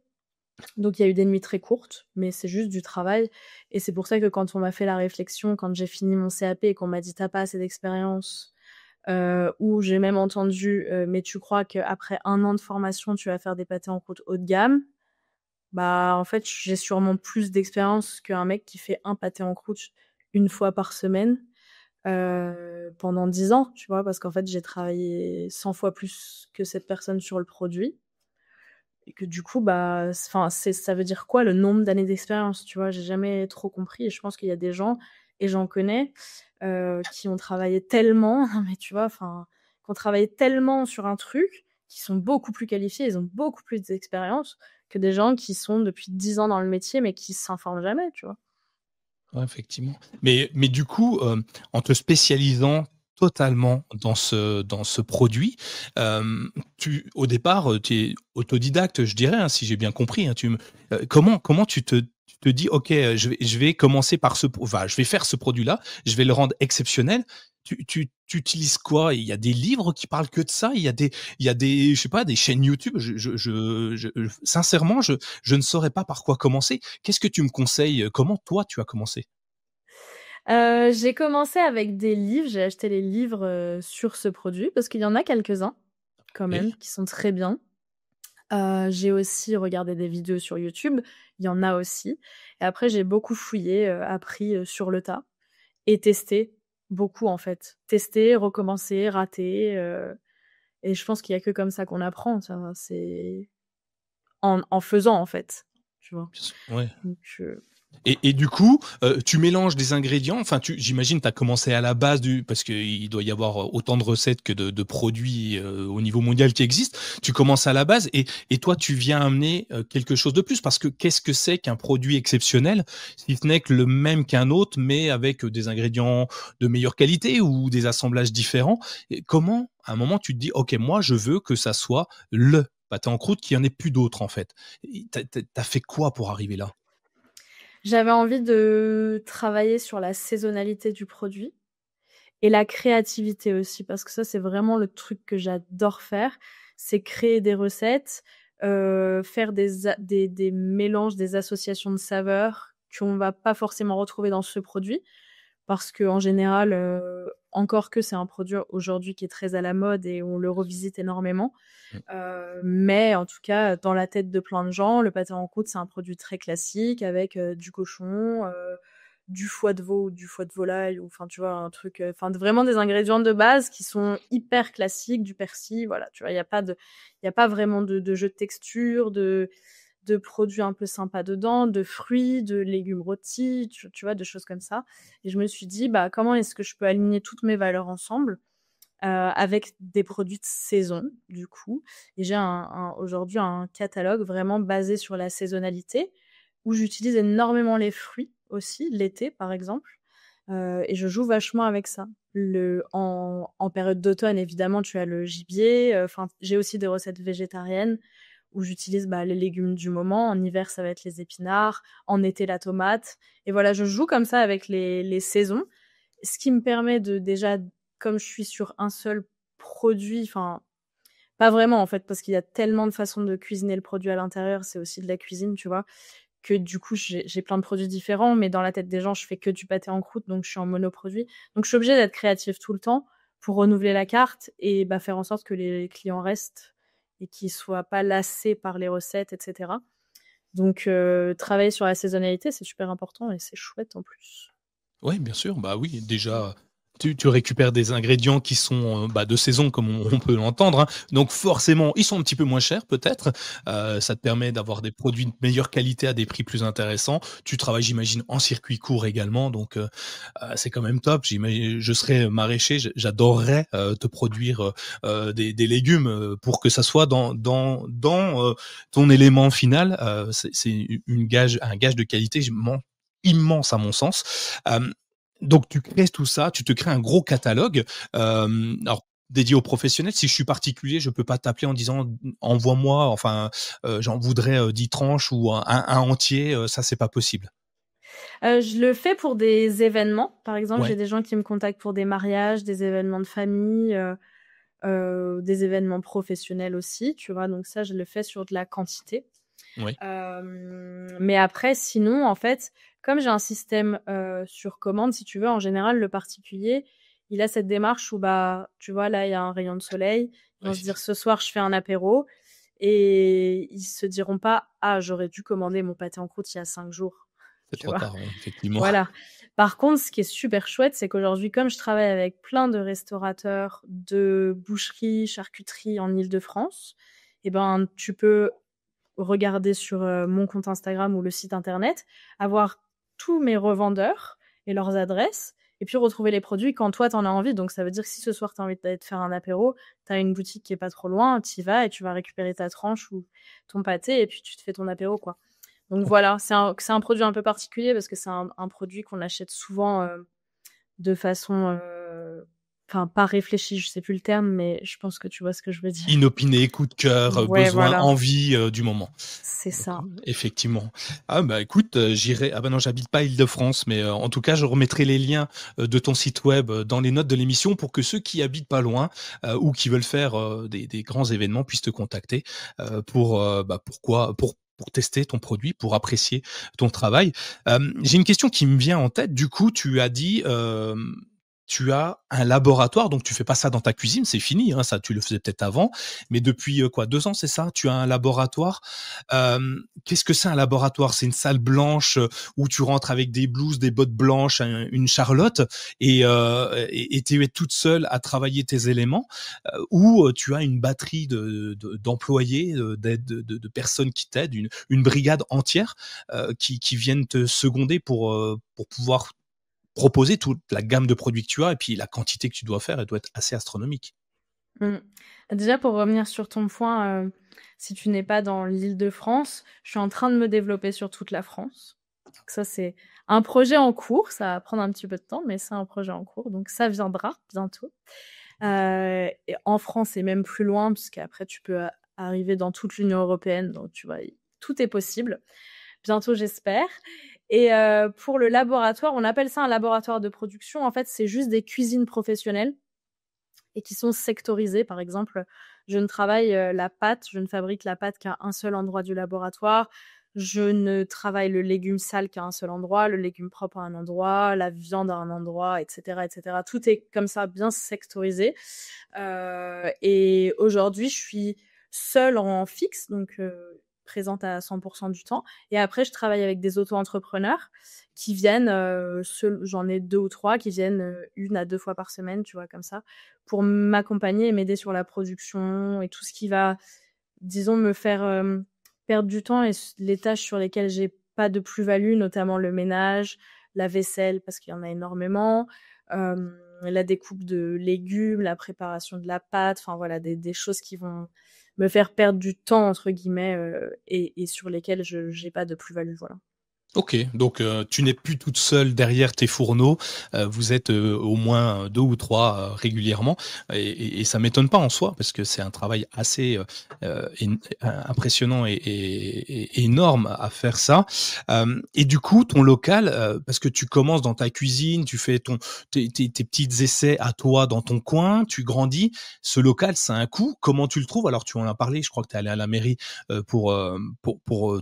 Donc il y a eu des nuits très courtes, mais c'est juste du travail. Et c'est pour ça que quand on m'a fait la réflexion, quand j'ai fini mon CAP et qu'on m'a dit: «Tu pas assez d'expérience», ou j'ai même entendu: «Mais tu crois qu'après 1 an de formation, tu vas faire des pâtés en croûte haut de gamme?» Bah, en fait, j'ai sûrement plus d'expérience qu'un mec qui fait un pâté en croûte 1 fois par semaine, pendant 10 ans, tu vois? Parce qu'en fait, j'ai travaillé 100 fois plus que cette personne sur le produit. Et que du coup, bah, ça veut dire quoi le nombre d'années d'expérience, tu vois? J'ai jamais trop compris et je pense qu'il y a des gens, et j'en connais, qui ont travaillé tellement, non mais tu vois, enfin, qui ont travaillé tellement sur un truc, qui sont beaucoup plus qualifiés, ils ont beaucoup plus d'expérience que des gens qui sont depuis 10 ans dans le métier, mais qui s'informent jamais, tu vois? Ouais, effectivement. Mais du coup, en te spécialisant totalement dans ce produit, tu au départ, tu es autodidacte, je dirais, hein, si j'ai bien compris, hein. Comment tu te dis: «OK, je vais commencer par je vais faire ce produit-là, je vais le rendre exceptionnel». Tu utilises quoi? Il y a des livres qui parlent que de ça? Il y a des je sais pas, des chaînes YouTube? Sincèrement, je ne saurais pas par quoi commencer. Qu'est-ce que tu me conseilles? Comment toi tu as commencé? J'ai commencé avec des livres, j'ai acheté les livres, sur ce produit parce qu'il y en a quelques-uns quand OK. même qui sont très bien. J'ai aussi regardé des vidéos sur YouTube, il y en a aussi, et après j'ai beaucoup fouillé, appris, sur le tas et testé beaucoup en fait. Testé, recommencé, raté, et je pense qu'il y a que comme ça qu'on apprend, ça c'est en faisant en fait, tu vois? Bien sûr, ouais. Donc Et du coup, tu mélanges des ingrédients, enfin j'imagine tu as commencé à la base parce qu'il doit y avoir autant de recettes que de produits, au niveau mondial qui existent. Tu commences à la base et toi tu viens amener, quelque chose de plus parce que qu'est-ce que c'est qu'un produit exceptionnel? Si ce n'est que le même qu'un autre, mais avec, des ingrédients de meilleure qualité ou des assemblages différents? Et comment, à un moment, tu te dis: «OK, moi je veux que ça soit le pâté en croûte, qu'il y en ait plus d'autres en fait». Et tu fait quoi pour arriver là? j'avais envie de travailler sur la saisonnalité du produit et la créativité aussi, parce que ça, c'est vraiment le truc que j'adore faire, c'est créer des recettes, faire des mélanges, des associations de saveurs qu'on va pas forcément retrouver dans ce produit. Parce qu'en général, encore que c'est un produit aujourd'hui qui est très à la mode et on le revisite énormément. Mmh. Mais en tout cas, dans la tête de plein de gens, le pâté en croûte, c'est un produit très classique avec, du cochon, du foie de veau ou du foie de volaille, ou enfin, tu vois, un truc, enfin, vraiment des ingrédients de base qui sont hyper classiques, du persil, voilà, tu vois? Il y a pas vraiment de jeu de texture, de produits un peu sympas dedans, de fruits, de légumes rôtis, tu vois? De choses comme ça, et je me suis dit: «Bah, comment est-ce que je peux aligner toutes mes valeurs ensemble?» Avec des produits de saison, du coup, et j'ai aujourd'hui un catalogue vraiment basé sur la saisonnalité, où j'utilise énormément les fruits aussi, l'été, par exemple, et je joue vachement avec ça. En période d'automne, évidemment, tu as le gibier, enfin, j'ai aussi des recettes végétariennes où j'utilise, bah, les légumes du moment. En hiver, ça va être les épinards, en été, la tomate, et voilà, je joue comme ça avec les saisons, ce qui me permet de déjà, comme je suis sur un seul produit, enfin, pas vraiment en fait, parce qu'il y a tellement de façons de cuisiner le produit à l'intérieur, c'est aussi de la cuisine, tu vois? que du coup, j'ai plein de produits différents, mais dans la tête des gens, je fais que du pâté en croûte, donc je suis en monoproduit. Donc je suis obligée d'être créative tout le temps pour renouveler la carte et faire en sorte que les clients restent et qu'ils soient pas lassés par les recettes, etc. Donc travailler sur la saisonnalité, c'est super important et c'est chouette en plus. Oui, bien sûr. Bah oui, déjà, tu récupères des ingrédients qui sont de saison, comme on peut l'entendre, hein. Donc forcément, ils sont un petit peu moins chers peut-être. Ça te permet d'avoir des produits de meilleure qualité à des prix plus intéressants. Tu travailles, j'imagine, en circuit court également, donc c'est quand même top. Je serais maraîcher, j'adorerais te produire des légumes pour que ça soit dans ton élément final. C'est un gage de qualité immense à mon sens. Donc tu crées tout ça, tu te crées un gros catalogue. Alors dédié aux professionnels. Si je suis particulier, je peux pas t'appeler en disant envoie-moi, enfin j'en voudrais 10 tranches ou un entier. Ça c'est pas possible. Je le fais pour des événements. Par exemple, j'ai Ouais. des gens qui me contactent pour des mariages, des événements de famille, des événements professionnels aussi, tu vois? Donc ça, je le fais sur de la quantité. Oui. Mais après, sinon, en fait, comme j'ai un système sur commande, si tu veux, en général, le particulier, il a cette démarche où, tu vois, là, il y a un rayon de soleil. Ils vont se dire, ce soir, je fais un apéro. Et ils se diront pas, ah, j'aurais dû commander mon pâté en croûte il y a 5 jours. C'est Tu trop vois? tard, oui, effectivement. Voilà. Par contre, ce qui est super chouette, c'est qu'aujourd'hui, comme je travaille avec plein de restaurateurs, de boucheries, charcuteries en Île-de-France, tu peux regarder sur mon compte Instagram ou le site internet, avoir tous mes revendeurs et leurs adresses, et puis retrouver les produits quand toi t'en as envie. Donc ça veut dire que si ce soir t'as envie d'aller te faire un apéro, t'as une boutique qui est pas trop loin, t'y vas et tu vas récupérer ta tranche ou ton pâté et puis tu te fais ton apéro, quoi. Donc voilà, c'est un produit un peu particulier parce que c'est un produit qu'on achète souvent de façon pas réfléchie, je sais plus le terme, mais je pense que tu vois ce que je veux dire. Inopiné, coup de cœur, Ouais, besoin, voilà, envie du moment. c'est Donc, ça. effectivement. Ah bah écoute, j'irai. Ah bah non, j'habite pas Île-de-France, mais en tout cas, je remettrai les liens de ton site web dans les notes de l'émission pour que ceux qui habitent pas loin ou qui veulent faire des grands événements puissent te contacter pour tester ton produit, pour apprécier ton travail. J'ai une question qui me vient en tête. Du coup, tu as dit tu as un laboratoire, donc tu fais pas ça dans ta cuisine, c'est fini, hein, ça tu le faisais peut-être avant, mais depuis quoi, 2 ans, c'est ça? Tu as un laboratoire. Qu'est-ce que c'est un laboratoire? C'est une salle blanche où tu rentres avec des blouses, des bottes blanches, une charlotte et tu es toute seule à travailler tes éléments, ou tu as une batterie d'employés, de personnes qui t'aident, une brigade entière qui viennent te seconder pour pouvoir proposer toute la gamme de produits que tu as et puis la quantité que tu dois faire, elle doit être assez astronomique. Mmh. Déjà pour revenir sur ton point, si tu n'es pas dans l'Île-de-France, je suis en train de me développer sur toute la France. Donc ça, c'est un projet en cours, ça va prendre un petit peu de temps, mais c'est un projet en cours, donc ça viendra bientôt. Et en France et même plus loin, puisqu'après tu peux arriver dans toute l'Union européenne, donc tu vois, tout est possible. Bientôt, j'espère. Et pour le laboratoire, on appelle ça un laboratoire de production. En fait, c'est juste des cuisines professionnelles et qui sont sectorisées. Par exemple, je ne travaille la pâte, je ne fabrique la pâte qu'à un seul endroit du laboratoire. Je ne travaille le légume sale qu'à un seul endroit, le légume propre à un endroit, la viande à un endroit, etc., etc. Tout est comme ça, bien sectorisé. Et aujourd'hui, je suis seule en fixe, donc présente à 100% du temps. Et après, je travaille avec des auto-entrepreneurs qui viennent, j'en ai 2 ou 3 qui viennent 1 à 2 fois par semaine, tu vois, comme ça, pour m'accompagner et m'aider sur la production et tout ce qui va, disons, me faire perdre du temps et les tâches sur lesquelles j'ai pas de plus-value, notamment le ménage, la vaisselle, parce qu'il y en a énormément, la découpe de légumes, la préparation de la pâte, enfin voilà, des choses qui vont me faire perdre du temps entre guillemets et sur lesquelles je j'ai pas de plus-value, voilà. OK, donc tu n'es plus toute seule derrière tes fourneaux, vous êtes, au moins 2 ou 3 régulièrement et ça m'étonne pas en soi parce que c'est un travail assez, impressionnant et énorme à faire ça. Et du coup, ton local, parce que tu commences dans ta cuisine, tu fais tes petits essais à toi dans ton coin, tu grandis. Ce local, ça a un coût. Comment tu le trouves? Alors tu en as parlé, je crois que tu es allée à la mairie, pour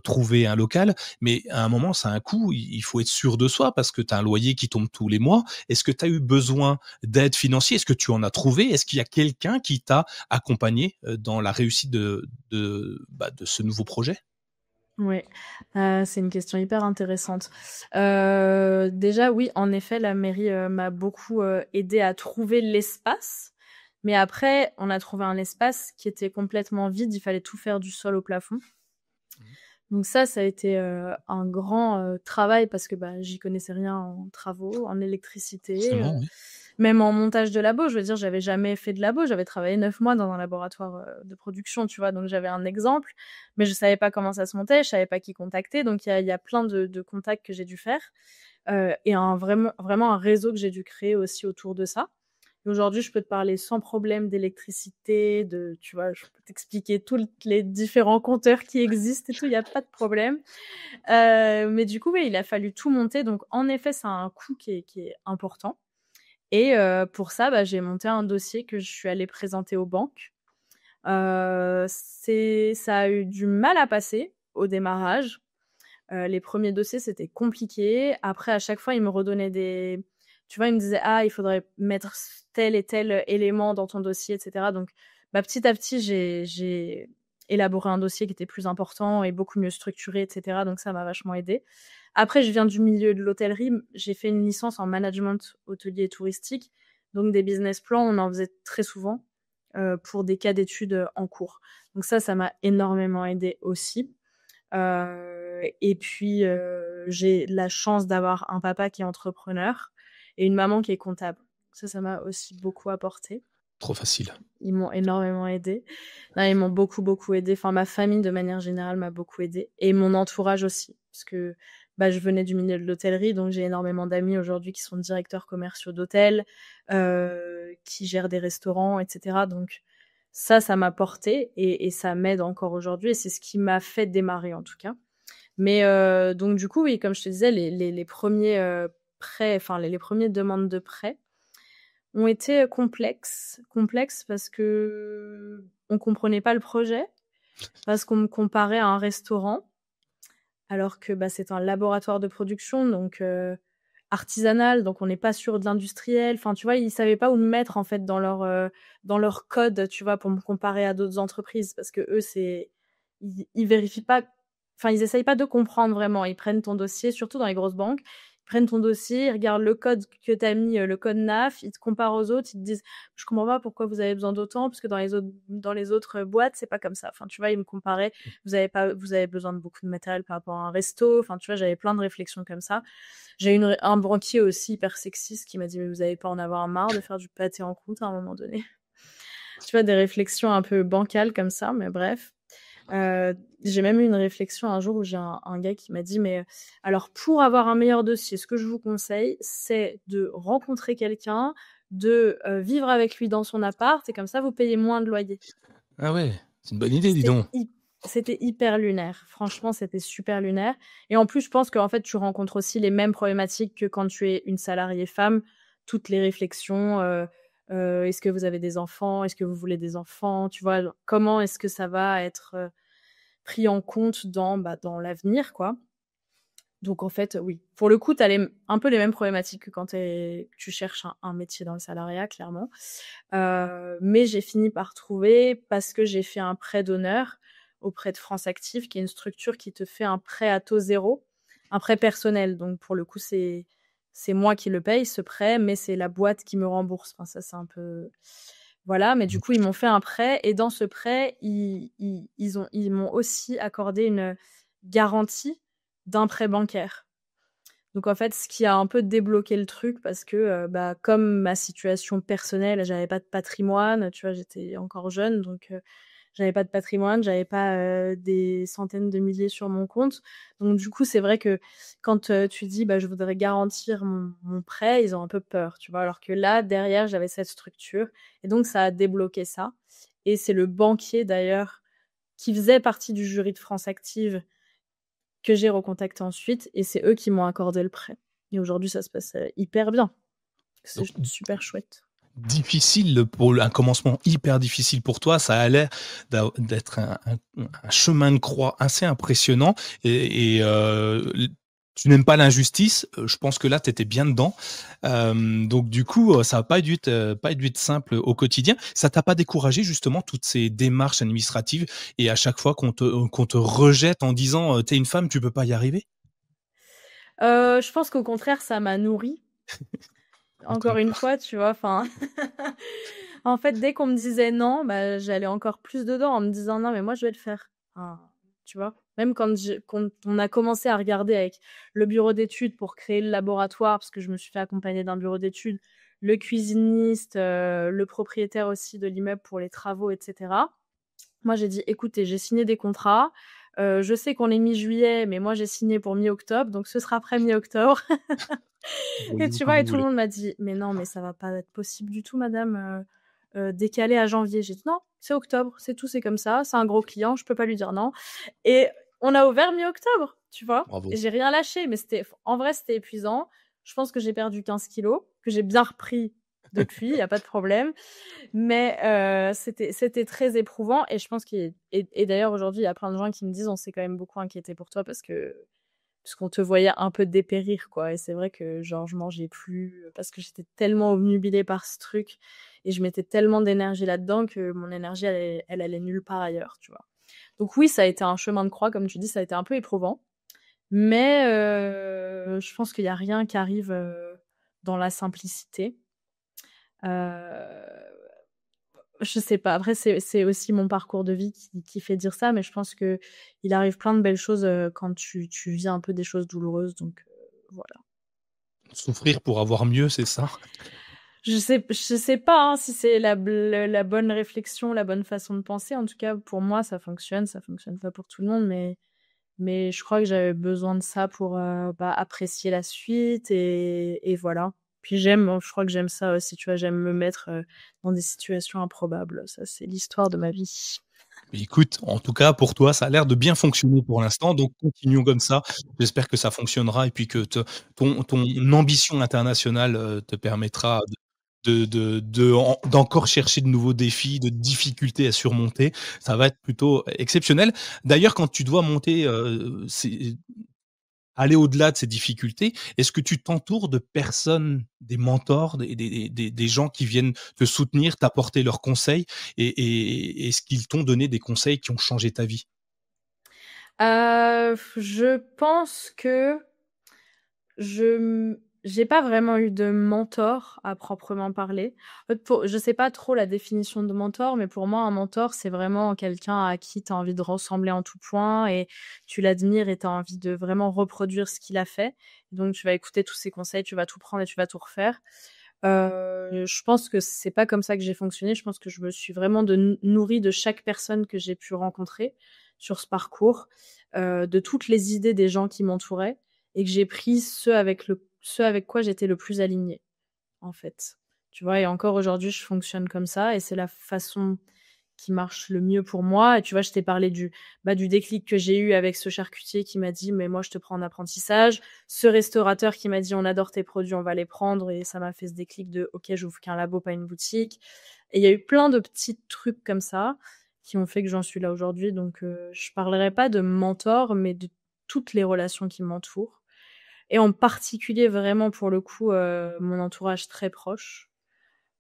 trouver un local. Mais à un moment, ça a un coût, il faut être sûr de soi parce que tu as un loyer qui tombe tous les mois. Est-ce que tu as eu besoin d'aide financière? Est-ce que tu en as trouvé? Est-ce qu'il y a quelqu'un qui t'a accompagné, dans la réussite de ce nouveau projet? Oui, c'est une question hyper intéressante. Déjà, oui, en effet, la mairie, m'a beaucoup, aidée à trouver l'espace. Mais après, on a trouvé un espace qui était complètement vide, il fallait tout faire du sol au plafond. Donc ça a été, un grand, travail parce que, bah, j'y connaissais rien en travaux, en électricité, Forcément, oui. même en montage de labo. Je veux dire, j'avais jamais fait de labo. J'avais travaillé 9 mois dans un laboratoire, de production, tu vois? Donc j'avais un exemple, mais je savais pas comment ça se montait, je savais pas qui contacter. Donc il y a plein de contacts que j'ai dû faire, et vraiment un réseau que j'ai dû créer aussi autour de ça. Et aujourd'hui, je peux te parler sans problème d'électricité, tu vois? Je peux t'expliquer tous les différents compteurs qui existent et tout, il y a pas de problème. Mais du coup, oui, il a fallu tout monter. Donc en effet, ça a un coût qui est important. Et pour ça, bah, j'ai monté un dossier que je suis allée présenter aux banques. Ça a eu du mal à passer au démarrage. Les premiers dossiers, c'était compliqué. Après, à chaque fois, ils me redonnaient tu vois, ils me disaient: «Ah, il faudrait mettre tel et tel élément dans ton dossier» et cetera. Donc, bah, petit à petit, j'ai élaboré un dossier qui était plus important et beaucoup mieux structuré et cetera. Donc ça m'a vachement aidée. Après, je viens du milieu de l'hôtellerie. J'ai fait une licence en management hôtelier et touristique. Donc des business plans, on en faisait très souvent, pour des cas d'études, en cours. Donc ça m'a énormément aidée aussi. Et puis, j'ai la chance d'avoir un papa qui est entrepreneur et une maman qui est comptable. Ça m'a aussi beaucoup apporté. Trop facile. Ils m'ont énormément aidée. Non, ils m'ont beaucoup, beaucoup aidée. Enfin, ma famille, de manière générale, m'a beaucoup aidée et mon entourage aussi parce que, bah, je venais du milieu de l'hôtellerie, donc j'ai énormément d'amis aujourd'hui qui sont directeurs commerciaux d'hôtels, qui gèrent des restaurants et cetera. Donc ça m'a porté et ça m'aide encore aujourd'hui et c'est ce qui m'a fait démarrer, en tout cas. Mais donc du coup, oui, comme je te disais, les premiers, prêts, enfin les premières demandes de prêts ont été, complexes parce qu'on comprenait pas le projet, parce qu'on me comparait à un restaurant, alors que, bah, c'est un laboratoire de production, donc artisanal, donc on n'est pas sur de l'industriel. Enfin, tu vois, ils savaient pas où me mettre, en fait, dans leur code, tu vois, pour me comparer à d'autres entreprises parce qu'eux, ils vérifient pas, enfin, ils essayent pas de comprendre vraiment. Ils prennent ton dossier, surtout dans les grosses banques, ils prennent ton dossier, ils regardent le code que tu as mis, le code NAF, ils te comparent aux autres, ils te disent: «Je comprends pas pourquoi vous avez besoin d'autant, parce que dans les autres boîtes, c'est pas comme ça». Enfin, tu vois, ils me comparaient: «Vous avez besoin de beaucoup de matériel par rapport à un resto». Enfin, tu vois, j'avais plein de réflexions comme ça. J'ai eu un banquier aussi hyper sexiste qui m'a dit: «Mais vous allez pas en avoir marre de faire du pâté en croûte à un moment donné?» Tu vois, des réflexions un peu bancales comme ça, mais bref. J'ai même eu une réflexion un jour où j'ai un gars qui m'a dit: «Mais alors pour avoir un meilleur dossier, ce que je vous conseille, c'est de rencontrer quelqu'un, de, vivre avec lui dans son appart et comme ça vous payez moins de loyer». Ah ouais, c'est une bonne idée, dis C'était donc. hy C'était hyper lunaire. Franchement, c'était super lunaire et en plus, je pense qu'en fait, tu rencontres aussi les mêmes problématiques que quand tu es une salariée femme. Toutes les réflexions, «Est-ce que vous avez des enfants? Est-ce que vous voulez des enfants?» Tu vois? Comment est-ce que ça va être, pris en compte dans l'avenir, quoi. Donc en fait, oui, pour le coup, tu as un peu les mêmes problématiques que quand tu cherches un métier dans le salariat, clairement. Mais j'ai fini par trouver parce que j'ai fait un prêt d'honneur auprès de France Active, qui est une structure qui te fait un prêt à taux zéro, un prêt personnel. Donc pour le coup, c'est moi qui le paye, ce prêt, mais c'est la boîte qui me rembourse. Enfin, ça, c'est un peu... Voilà, mais du coup, ils m'ont fait un prêt et dans ce prêt, ils m'ont aussi accordé une garantie d'un prêt bancaire. Donc en fait, ce qui a un peu débloqué le truc parce que, bah, comme ma situation personnelle, j'avais pas de patrimoine, tu vois? J'étais encore jeune donc j'avais pas de patrimoine, j'avais pas des centaines de milliers sur mon compte. Donc du coup, c'est vrai que quand tu dis je voudrais garantir mon prêt, ils ont un peu peur, tu vois. Alors que là, derrière, j'avais cette structure et donc ça a débloqué ça. Et c'est le banquier d'ailleurs qui faisait partie du jury de France Active que j'ai recontacté ensuite et c'est eux qui m'ont accordé le prêt. Et aujourd'hui, ça se passe hyper bien. C'est Donc, super chouette. difficile pour un commencement hyper difficile pour toi, ça a l'air d'être un chemin de croix assez impressionnant tu n'aimes pas l'injustice, je pense que là tu étais bien dedans. Donc du coup, ça va pas dû être simple au quotidien. Ça t'a pas découragé justement toutes ces démarches administratives et à chaque fois qu'on te rejette en disant, «Tu es une femme, tu peux pas y arriver»? Je pense qu'au contraire, ça m'a nourrie. Comme Encore une quoi. fois, tu vois, enfin en fait, dès qu'on me disait non, j'allais encore plus dedans en me disant: «Non, mais moi, je vais le faire». Enfin, tu vois? Même quand on a commencé à regarder avec le bureau d'études pour créer le laboratoire, parce que je me suis fait accompagner d'un bureau d'études, le cuisiniste, le propriétaire aussi de l'immeuble pour les travaux et cetera. Moi, j'ai dit: «Écoutez, j'ai signé des contrats, je sais qu'on est mi-juillet, mais moi, j'ai signé pour mi-octobre, donc ce sera après mi-octobre». Et Voyez-vous tu comme vois? Et vous tout le voulez. monde m'a dit: «Mais non, mais ça va pas être possible du tout madame, décaler à janvier». J'ai dit: «Non, c'est octobre, c'est tout, c'est comme ça, c'est un gros client, je peux pas lui dire non». Et on a ouvert mi-octobre, tu vois? Et Bravo. j'ai rien lâché, mais en vrai, c'était épuisant. Je pense que j'ai perdu 15 kilos, que j'ai bien repris depuis, il y a pas de problème. Mais c'était très éprouvant et je pense et d'ailleurs aujourd'hui, il y a plein de gens qui me disent: «On s'est quand même beaucoup inquiété pour toi parce qu'on te voyait un peu dépérir, quoi». Et c'est vrai que genre je mangeais plus, parce que j'étais tellement obnubilée par ce truc et je mettais tellement d'énergie là-dedans que mon énergie elle allait nulle part ailleurs, tu vois? Donc oui, ça a été un chemin de croix, comme tu dis, ça a été un peu éprouvant, mais je pense qu'il y a rien qui arrive, dans la simplicité. Heu, je sais pas, après c'est aussi mon parcours de vie qui fait dire ça, mais je pense qu'il arrive plein de belles choses, quand tu vis un peu des choses douloureuses, donc voilà. Souffrir pour avoir mieux, c'est ça? Je sais pas, hein, si c'est la bonne réflexion, la bonne façon de penser. En tout cas, pour moi, ça fonctionne pas pour tout le monde, mais je crois que j'avais besoin de ça pour, apprécier la suite et voilà. Puis je crois que j'aime ça aussi, tu vois? J'aime me mettre, dans des situations improbables. Ça, c'est l'histoire de ma vie. Écoute, en tout cas, pour toi, ça a l'air de bien fonctionner pour l'instant, donc continuons comme ça. J'espère que ça fonctionnera et puis que ton ambition internationale, te permettra d'encore chercher de nouveaux défis, de difficultés à surmonter. Ça va être plutôt exceptionnel. D'ailleurs, quand tu dois monter, aller au-delà de ces difficultés, est-ce que tu t'entoures de personnes, des mentors, des gens qui viennent te soutenir, t'apporter leurs conseils et est-ce qu'ils t'ont donné des conseils qui ont changé ta vie? Je pense que j'ai pas vraiment eu de mentor à proprement parler. En fait, je sais pas trop la définition de mentor, mais pour moi, un mentor, c'est vraiment quelqu'un à qui tu as envie de ressembler en tout point et tu l'admires et tu as envie de vraiment reproduire ce qu'il a fait. Donc tu vas écouter tous ses conseils, tu vas tout prendre et tu vas tout refaire. Je pense que c'est pas comme ça que j'ai fonctionné. Je pense que je me suis vraiment nourrie de chaque personne que j'ai pu rencontrer sur ce parcours, de toutes les idées des gens qui m'entouraient et que j'ai pris ceux avec quoi j'étais le plus alignée, en fait. Tu vois? Et encore aujourd'hui, je fonctionne comme ça et c'est la façon qui marche le mieux pour moi. Et tu vois, je t'ai parlé du déclic que j'ai eu avec ce charcutier qui m'a dit: «Mais moi, je te prends en apprentissage». Ce restaurateur qui m'a dit: «On adore tes produits, on va les prendre», et ça m'a fait ce déclic de: «OK, j'ouvre qu'un labo, pas une boutique». Et il y a eu plein de petits trucs comme ça qui ont fait que j'en suis là aujourd'hui. Donc je parlerai pas de mentor, mais de toutes les relations qui m'entourent et en particulier vraiment pour le coup, mon entourage très proche.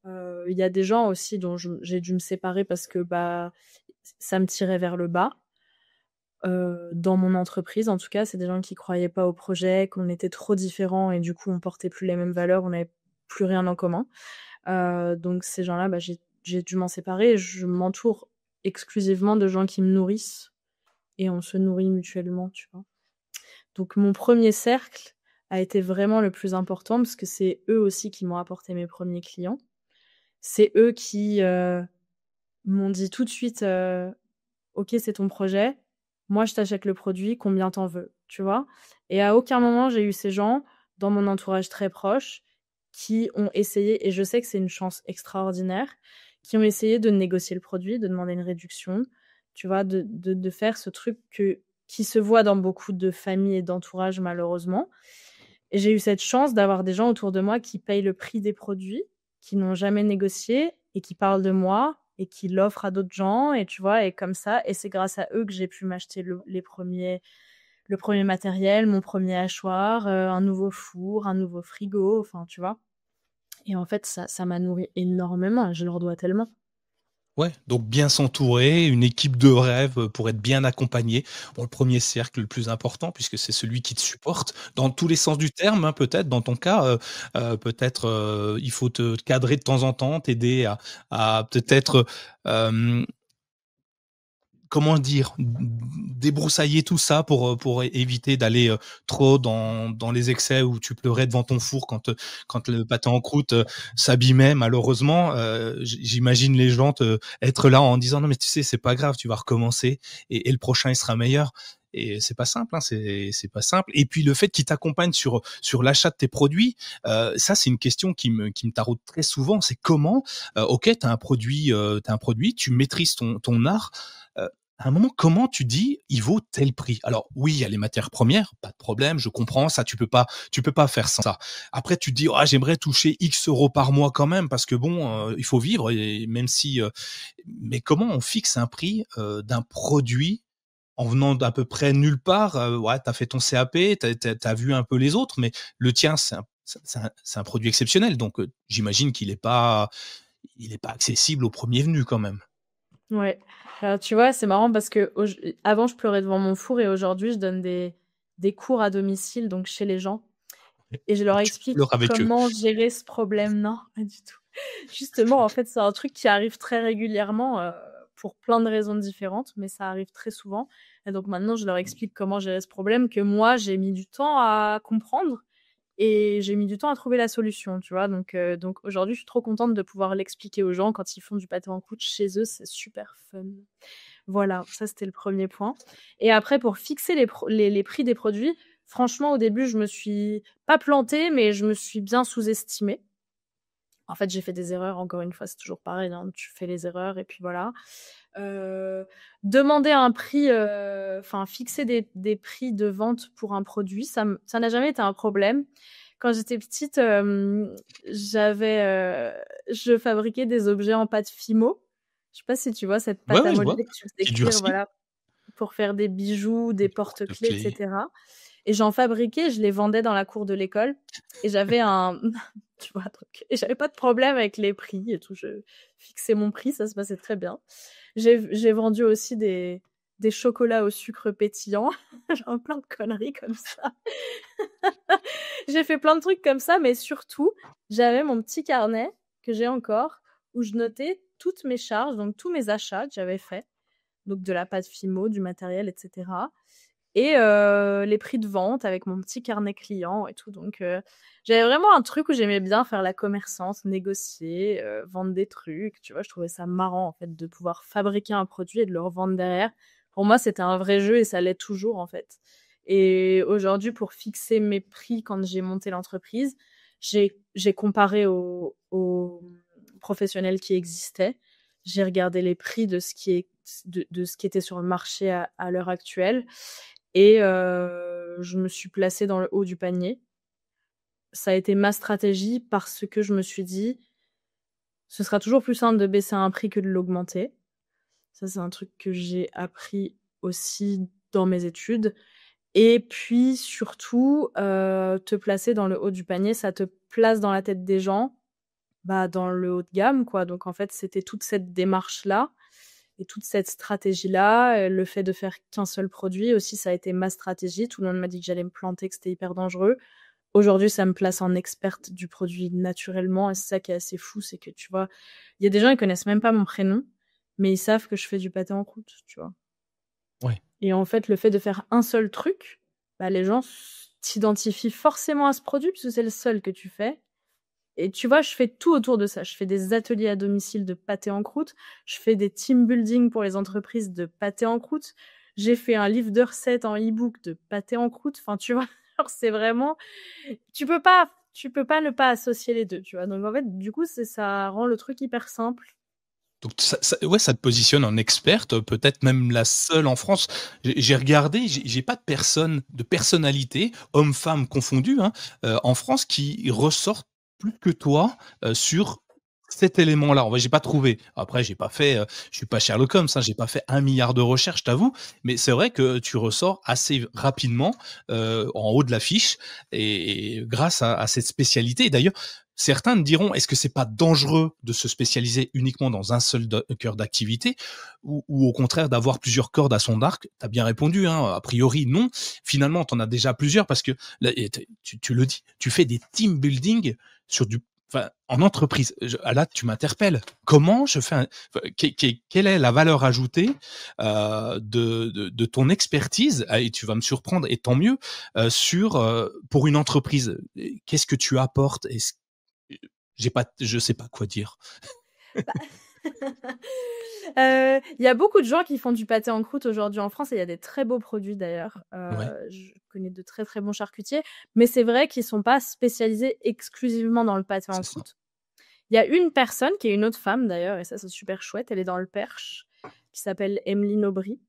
Il y a des gens aussi dont j'ai dû me séparer parce que, ça me tirait vers le bas. Dans mon entreprise, en tout cas, c'est des gens qui croyaient pas au projet, qu'on était trop différents et du coup, on portait plus les mêmes valeurs, on n'avait plus rien en commun. Donc ces gens-là, j'ai dû m'en séparer et je m'entoure exclusivement de gens qui me nourrissent et on se nourrit mutuellement, tu vois? Donc mon premier cercle a été vraiment le plus important parce que c'est eux aussi qui m'ont apporté mes premiers clients. C'est eux qui, m'ont dit tout de suite, OK, c'est ton projet. Moi, je t'achète le produit, combien t'en veux, tu vois? Et à aucun moment, j'ai eu ces gens dans mon entourage très proche qui ont essayé, et je sais que c'est une chance extraordinaire, qui ont essayé de négocier le produit, de demander une réduction, tu vois? De faire ce truc qui se voit dans beaucoup de familles et d'entourages malheureusement. Et j'ai eu cette chance d'avoir des gens autour de moi qui payent le prix des produits, qui n'ont jamais négocié et qui parlent de moi et qui l'offrent à d'autres gens, et tu vois? Et comme ça, et c'est grâce à eux que j'ai pu m'acheter le premier matériel, mon premier hachoir, un nouveau four, un nouveau frigo, enfin, tu vois? Et en fait, ça m'a nourri énormément, je leur dois tellement. Ouais, donc bien s'entourer, une équipe de rêve, pour être bien accompagné. Bon, le premier cercle le plus important puisque c'est celui qui te supporte dans tous les sens du terme, hein, peut-être dans ton cas, peut-être, il faut te cadrer de temps en temps, t'aider à peut-être, comment dire? Débroussailler tout ça pour éviter d'aller, trop dans les excès où tu pleurais devant ton four quand le pâté en croûte, s'abîmait malheureusement. J'imagine les gens être là en disant: «Non mais tu sais, c'est pas grave, tu vas recommencer et le prochain il sera meilleur». Et c'est pas simple, hein, c'est pas simple. Et puis le fait qu'ils t'accompagnent sur l'achat de tes produits, ça c'est une question qui me taraude très souvent. C'est comment, OK, tu as un produit, tu maîtrises ton art, à un moment, comment tu dis: «Il vaut tel prix»? Alors oui, il y a les matières premières, pas de problème, je comprends ça, tu peux pas faire sans ça. Après tu te dis: «Ah, j'aimerais toucher X euros par mois quand même parce que bon, il faut vivre et même si, mais comment on fixe un prix, d'un produit en venant d'à peu près nulle part? Ouais, tu as fait ton CAP, tu as vu un peu les autres, mais le tien, c'est un produit exceptionnel donc j'imagine qu'il est pas accessible au premier venu quand même? Ouais. Alors, tu vois, c'est marrant parce que avant, je pleurais devant mon four, et aujourd'hui, je donne des cours à domicile, donc chez les gens, et je leur Tu explique pleures avec eux. comment gérer ce problème. Non, pas du tout. Justement, en fait, c'est un truc qui arrive très régulièrement, pour plein de raisons différentes, mais ça arrive très souvent. Et donc maintenant, je leur explique comment gérer ce problème que moi, j'ai mis du temps à comprendre, et j'ai mis du temps à trouver la solution, tu vois? Donc aujourd'hui, je suis trop contente de pouvoir l'expliquer aux gens quand ils font du pâté en croûte chez eux, c'est super fun. Voilà, ça c'était le premier point. Et après, pour fixer les prix des produits, franchement, au début, je me suis pas plantée, mais je me suis bien sous-estimée. En fait, j'ai fait des erreurs, encore une fois, c'est toujours pareil, hein, tu fais les erreurs et puis voilà. Heu, Demander un prix, enfin fixer des prix de vente pour un produit, ça n'a jamais été un problème. Quand j'étais petite, je fabriquais des objets en pâte Fimo. Je sais pas si tu vois cette Ouais, pâte à ouais, je vois, modeler que tu faisais qui cuire, durcit. voilà, pour faire des bijoux, des Des porte-clés, et porte-clés. cetera. Et j'en fabriquais, je les vendais dans la cour de l'école, et j'avais un tu vois? Donc, et j'avais pas de problème avec les prix et tout, je fixais mon prix, ça se passait très bien. J'ai vendu aussi des chocolats au sucre pétillant, genre plein de conneries comme ça. J'ai fait plein de trucs comme ça, mais surtout, j'avais mon petit carnet que j'ai encore, où je notais toutes mes charges, donc tous mes achats que j'avais faits, donc de la pâte Fimo, du matériel, et cetera, et les prix de vente avec mon petit carnet client et tout. Donc j'avais vraiment un truc où j'aimais bien faire la commerçante, négocier, vendre des trucs, tu vois? Je trouvais ça marrant, en fait, de pouvoir fabriquer un produit et de le revendre derrière. Pour moi, c'était un vrai jeu, et ça l'est toujours, en fait. Et aujourd'hui, pour fixer mes prix quand j'ai monté l'entreprise, j'ai comparé aux professionnels qui existaient. J'ai regardé les prix de ce qui était sur le marché à l'heure actuelle, et je me suis placée dans le haut du panier. Ça a été ma stratégie parce que je me suis dit: «Ce sera toujours plus simple de baisser un prix que de l'augmenter». Ça, c'est un truc que j'ai appris aussi dans mes études. Et puis surtout, te placer dans le haut du panier, ça te place dans la tête des gens, bah, dans le haut de gamme, quoi. Donc en fait, c'était toute cette démarche-là et toute cette stratégie-là, le fait de faire qu'un seul produit aussi, ça a été ma stratégie. Tout le monde m'a dit que j'allais me planter, que c'était hyper dangereux. Aujourd'hui, ça me place en experte du produit naturellement, et c'est ça qui est assez fou, c'est que, tu vois, il y a des gens, ils connaissent même pas mon prénom, mais ils savent que je fais du pâté en croûte, tu vois? Ouais. Et en fait, le fait de faire un seul truc, bah, les gens s'identifient forcément à ce produit puisque c'est le seul que tu fais. Et tu vois, je fais tout autour de ça. Je fais des ateliers à domicile de pâté en croûte. Je fais des team building pour les entreprises de pâté en croûte. J'ai fait un livre de recettes en e-book de pâté en croûte. Enfin, tu vois, c'est vraiment, tu peux pas ne pas associer les deux, tu vois. Donc, en fait, du coup, ça rend le truc hyper simple. Donc ouais, ça te positionne en experte, peut-être même la seule en France. J'ai regardé, j'ai pas de personnalité, homme-femme confondues, hein, en France qui ressortent plus que toi, sur cet élément-là. En vrai, j'ai pas trouvé. Après, j'ai pas fait, je suis pas Sherlock Holmes, hein, j'ai pas fait 1 milliard de recherches, je t'avoue, mais c'est vrai que tu ressors assez rapidement, en haut de l'affiche et grâce à cette spécialité. Et d'ailleurs, certains me diront, est-ce que c'est pas dangereux de se spécialiser uniquement dans un seul cœur d'activité ou au contraire d'avoir plusieurs cordes à son arc? Tu as bien répondu, hein, a priori non. Finalement, tu en as déjà plusieurs parce que là, tu le dis, tu fais des team building en entreprise. Là, tu m'interpelles. Comment je fais quelle est la valeur ajoutée de ton expertise? Et tu vas me surprendre, et tant mieux, pour une entreprise. Qu'est-ce que tu apportes? Je sais pas quoi dire. Il y a beaucoup de gens qui font du pâté en croûte aujourd'hui en France et il y a des très beaux produits d'ailleurs. Ouais. Je connais de très très bons charcutiers, mais c'est vrai qu'ils sont pas spécialisés exclusivement dans le pâté en croûte. Il y a une personne qui est une autre femme d'ailleurs, et ça c'est super chouette, elle est dans le Perche, qui s'appelle Emeline Aubry,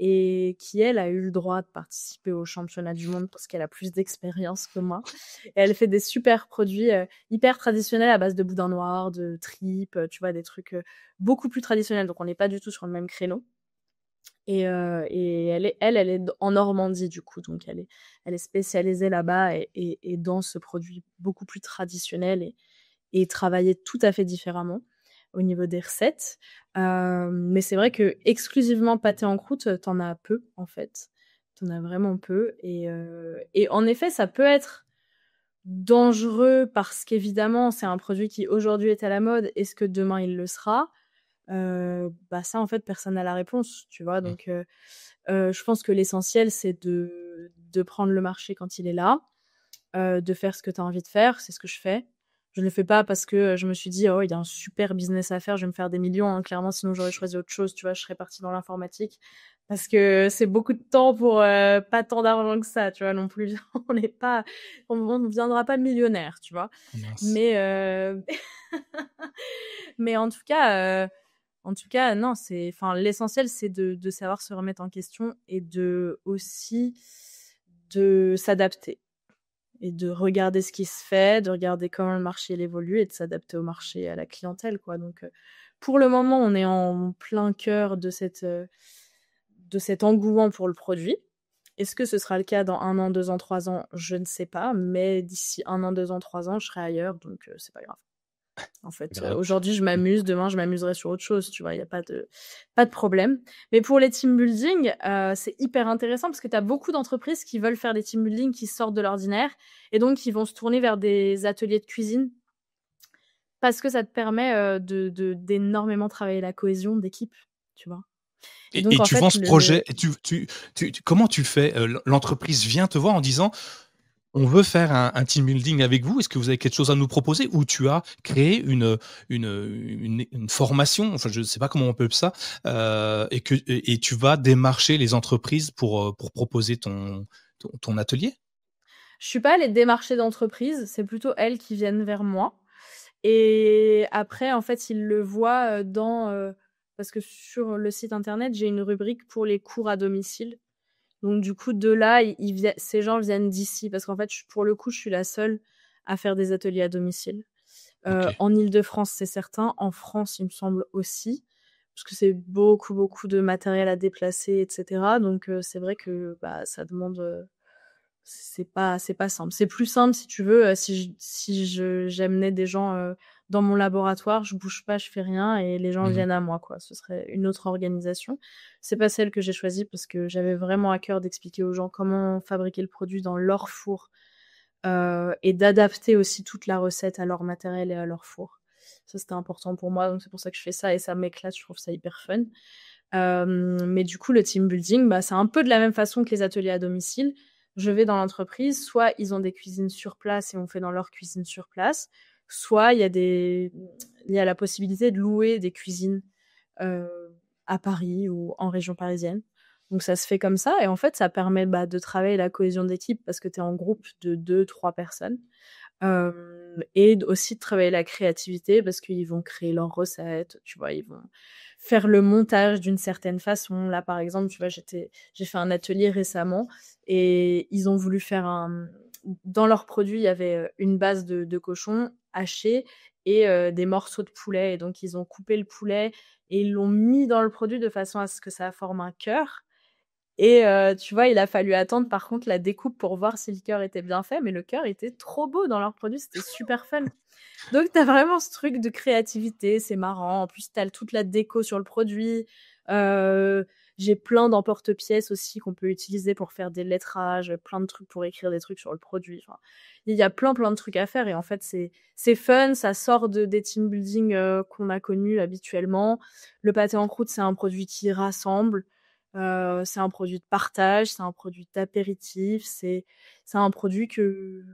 et qui, elle, a eu le droit de participer au championnat du monde parce qu'elle a plus d'expérience que moi. Et elle fait des super produits hyper traditionnels à base de boudin noir, de tripes, tu vois, des trucs beaucoup plus traditionnels. Donc, on n'est pas du tout sur le même créneau. Et elle est en Normandie, du coup. Donc, elle est spécialisée là-bas et dans ce produit beaucoup plus traditionnel et travaillé tout à fait différemment au niveau des recettes. Mais c'est vrai que exclusivement pâté en croûte, t'en as peu, en fait. T'en as vraiment peu. Et en effet, ça peut être dangereux parce qu'évidemment, c'est un produit qui aujourd'hui est à la mode. Est-ce que demain, il le sera? Ça, en fait, personne n'a la réponse, tu vois. Donc, je pense que l'essentiel, c'est de prendre le marché quand il est là, de faire ce que tu as envie de faire. C'est ce que je fais. Je ne le fais pas parce que je me suis dit, oh, il y a un super business à faire, je vais me faire des millions, hein. Clairement, sinon j'aurais choisi autre chose, tu vois, je serais partie dans l'informatique. Parce que c'est beaucoup de temps pour pas tant d'argent que ça, tu vois, non plus. On ne viendra pas millionnaire, tu vois. Mince. Mais, mais en tout cas, non, l'essentiel, c'est de savoir se remettre en question et aussi de s'adapter et de regarder ce qui se fait, de regarder comment le marché évolue et de s'adapter au marché et à la clientèle, quoi. Donc, pour le moment, on est en plein cœur de cet engouement pour le produit. Est-ce que ce sera le cas dans 1 an, 2 ans, 3 ans? Je ne sais pas, mais d'ici 1 an, 2 ans, 3 ans, je serai ailleurs, donc c'est pas grave. En fait, aujourd'hui, je m'amuse, demain, je m'amuserai sur autre chose, tu vois, il n'y a pas de problème. Mais pour les team building, c'est hyper intéressant parce que tu as beaucoup d'entreprises qui veulent faire des team building qui sortent de l'ordinaire et donc qui vont se tourner vers des ateliers de cuisine parce que ça te permet d'énormément travailler la cohésion d'équipe, tu vois. Et donc, en tu fait, vends ce projet, et comment tu fais? L'entreprise vient te voir en disant: «On veut faire un team building avec vous, est-ce que vous avez quelque chose à nous proposer?» Ou tu as créé une formation, enfin, je ne sais pas comment on peut ça, et tu vas démarcher les entreprises pour proposer ton atelier? Je suis pas allée démarcher d'entreprise, c'est plutôt elles qui viennent vers moi. Et après, en fait, ils le voient parce que sur le site internet, j'ai une rubrique pour les cours à domicile. Donc, du coup, de là, ces gens viennent d'ici parce qu'en fait, pour le coup, je suis la seule à faire des ateliers à domicile. OK. En Île-de-France, c'est certain. En France, il me semble aussi, parce que c'est beaucoup, beaucoup de matériel à déplacer, etc. Donc, c'est vrai que ça demande. C'est pas simple. C'est plus simple si tu veux, si j'amenais des gens dans mon laboratoire, je bouge pas, je fais rien et les gens viennent à moi, quoi. Ce serait une autre organisation. C'est pas celle que j'ai choisie parce que j'avais vraiment à cœur d'expliquer aux gens comment fabriquer le produit dans leur four et d'adapter aussi toute la recette à leur matériel et à leur four. Ça, c'était important pour moi, donc c'est pour ça que je fais ça et ça m'éclate, je trouve ça hyper fun. Mais du coup, le team building, c'est un peu de la même façon que les ateliers à domicile. Je vais dans l'entreprise, soit ils ont des cuisines sur place et on fait dans leur cuisine sur place, soit il y a la possibilité de louer des cuisines à Paris ou en région parisienne. Donc ça se fait comme ça et en fait, ça permet, de travailler la cohésion d'équipe parce que tu es en groupe de 2-3 personnes, et aussi de travailler la créativité parce qu'ils vont créer leurs recettes, tu vois? Ils vont faire le montage d'une certaine façon. Là, par exemple, tu vois, j'ai fait un atelier récemment et ils ont voulu faire dans leurs produits, il y avait, une base de cochon haché et des morceaux de poulet et donc ils ont coupé le poulet et ils l'ont mis dans le produit de façon à ce que ça forme un cœur et tu vois, il a fallu attendre par contre la découpe pour voir si le cœur était bien fait, mais le cœur était trop beau dans leur produit, c'était super fun. Donc tu as vraiment ce truc de créativité, c'est marrant. En plus, tu as toute la déco sur le produit. Heu, j'ai plein d'emporte-pièces aussi qu'on peut utiliser pour faire des lettrages, plein de trucs pour écrire des trucs sur le produit. Enfin, il y a plein de trucs à faire et en fait, c'est fun, ça sort des team building, qu'on a connus habituellement. Le pâté en croûte, c'est un produit qui rassemble, c'est un produit de partage, c'est un produit d'apéritif, c'est un produit que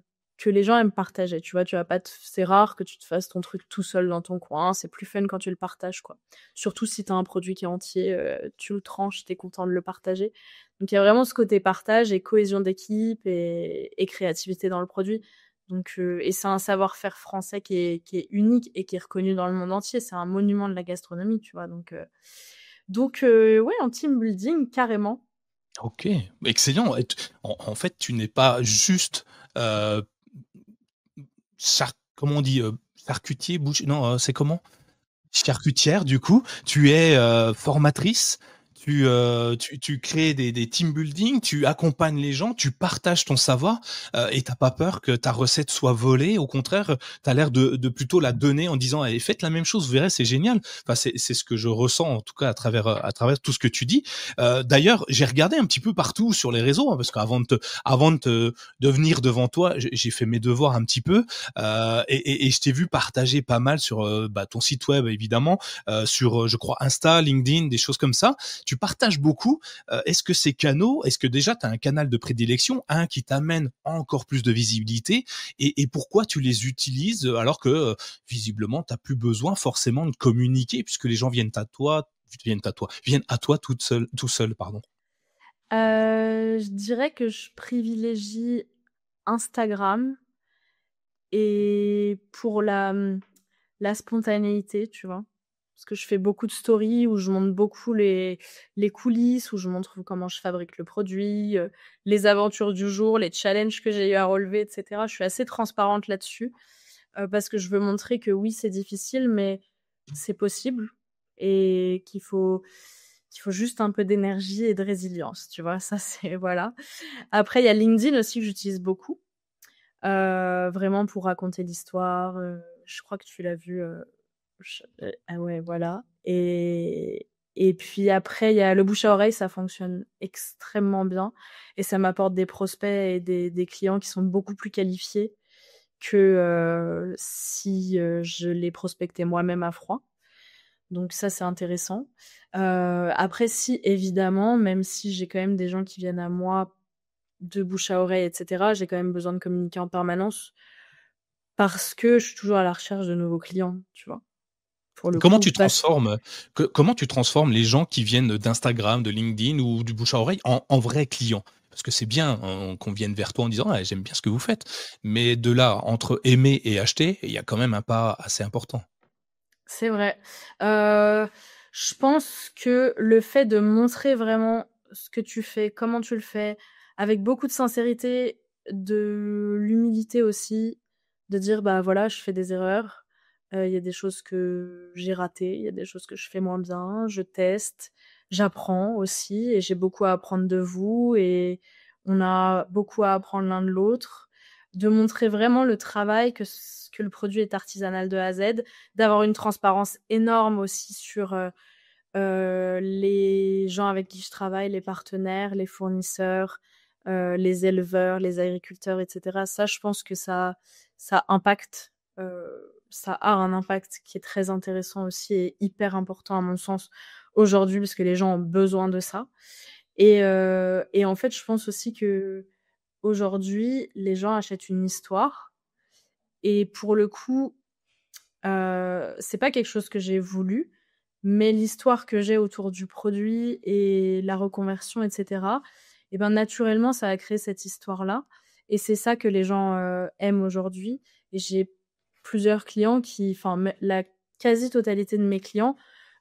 les gens aiment partager, tu vois? Tu vas pas te c'est rare que tu te fasses ton truc tout seul dans ton coin, c'est plus fun quand tu le partages, quoi. Surtout si tu as un produit qui est entier, tu le tranches, tu es content de le partager. Donc il y a vraiment ce côté partage et cohésion d'équipe et créativité dans le produit. Donc et c'est un savoir-faire français qui est unique et qui est reconnu dans le monde entier. C'est un monument de la gastronomie, tu vois? Donc ouais, en team building, carrément. OK, excellent et en fait, tu n'es pas juste, heu, comment on dit? Charcutier, boucher non, c'est comment? Charcutière du coup, tu es, formatrice, tu crées des team building, tu accompagnes les gens, tu partages ton savoir, et tu as pas peur que ta recette soit volée. Au contraire, tu as l'air de plutôt la donner en disant: «Allez, faites la même chose, vous verrez, c'est génial». Enfin, c'est ce que je ressens en tout cas à travers tout ce que tu dis. D'ailleurs, j'ai regardé un petit peu partout sur les réseaux, hein, parce qu'avant de venir devant toi, j'ai fait mes devoirs un petit peu, et je t'ai vu partager pas mal sur, ton site web évidemment, sur, je crois Insta, LinkedIn, des choses comme ça. Tu partages beaucoup. Est-ce que déjà tu as un canal de prédilection, un qui t'amène encore plus de visibilité et pourquoi tu les utilises, alors que, visiblement tu as plus besoin forcément de communiquer puisque les gens viennent à toi tout seul, pardon? Je dirais que je privilégie Instagram et pour la spontanéité, tu vois? Parce que je fais beaucoup de stories où je montre beaucoup les coulisses, où je montre comment je fabrique le produit, les aventures du jour, les challenges que j'ai eu à relever et cetera. Je suis assez transparente là-dessus, parce que je veux montrer que oui, c'est difficile, mais c'est possible et qu'il faut juste un peu d'énergie et de résilience, tu vois? Ça, c'est voilà. Après, il y a LinkedIn aussi que j'utilise beaucoup, vraiment pour raconter l'histoire, je crois que tu l'as vu, ah ouais, voilà et puis après, il y a le bouche à oreille, ça fonctionne extrêmement bien et ça m'apporte des prospects et des clients qui sont beaucoup plus qualifiés que, si, je les prospectais moi-même à froid. Donc ça, c'est intéressant. Après si, évidemment, même si j'ai quand même des gens qui viennent à moi de bouche à oreille et cetera, j'ai quand même besoin de communiquer en permanence parce que je suis toujours à la recherche de nouveaux clients, tu vois? Pour le Comment coup, tu transformes, comment tu transformes les gens qui viennent d'Instagram, de LinkedIn ou du bouche à oreille en vrais clients? Parce que c'est bien, qu'on vienne vers toi en disant: «Ouais, j'aime bien ce que vous faites». Mais de là, entre aimer et acheter, il y a quand même un pas assez important. c'est vrai. Heu, je pense que le fait de montrer vraiment ce que tu fais, comment tu le fais, avec beaucoup de sincérité, de l'humilité aussi, de dire: «Bah, voilà, je fais des erreurs, il y a des choses que j'ai ratées, il y a des choses que je fais moins bien, je teste, j'apprends aussi et j'ai beaucoup à apprendre de vous et on a beaucoup à apprendre l'un de l'autre». De montrer vraiment le travail que le produit est artisanal de A à Z, d'avoir une transparence énorme aussi sur, les gens avec qui je travaille, les partenaires, les fournisseurs, les éleveurs, les agriculteurs et cetera. Ça, je pense que ça impacte, ça a un impact qui est très intéressant aussi et hyper important à mon sens aujourd'hui, parce que les gens ont besoin de ça et en fait, je pense aussi qu'aujourd'hui, les gens achètent une histoire et pour le coup c'est pas quelque chose que j'ai voulu, mais l'histoire que j'ai autour du produit et la reconversion et cetera, et ben, naturellement, ça a créé cette histoire-là et c'est ça que les gens, aiment aujourd'hui et j'ai plusieurs clients la quasi-totalité de mes clients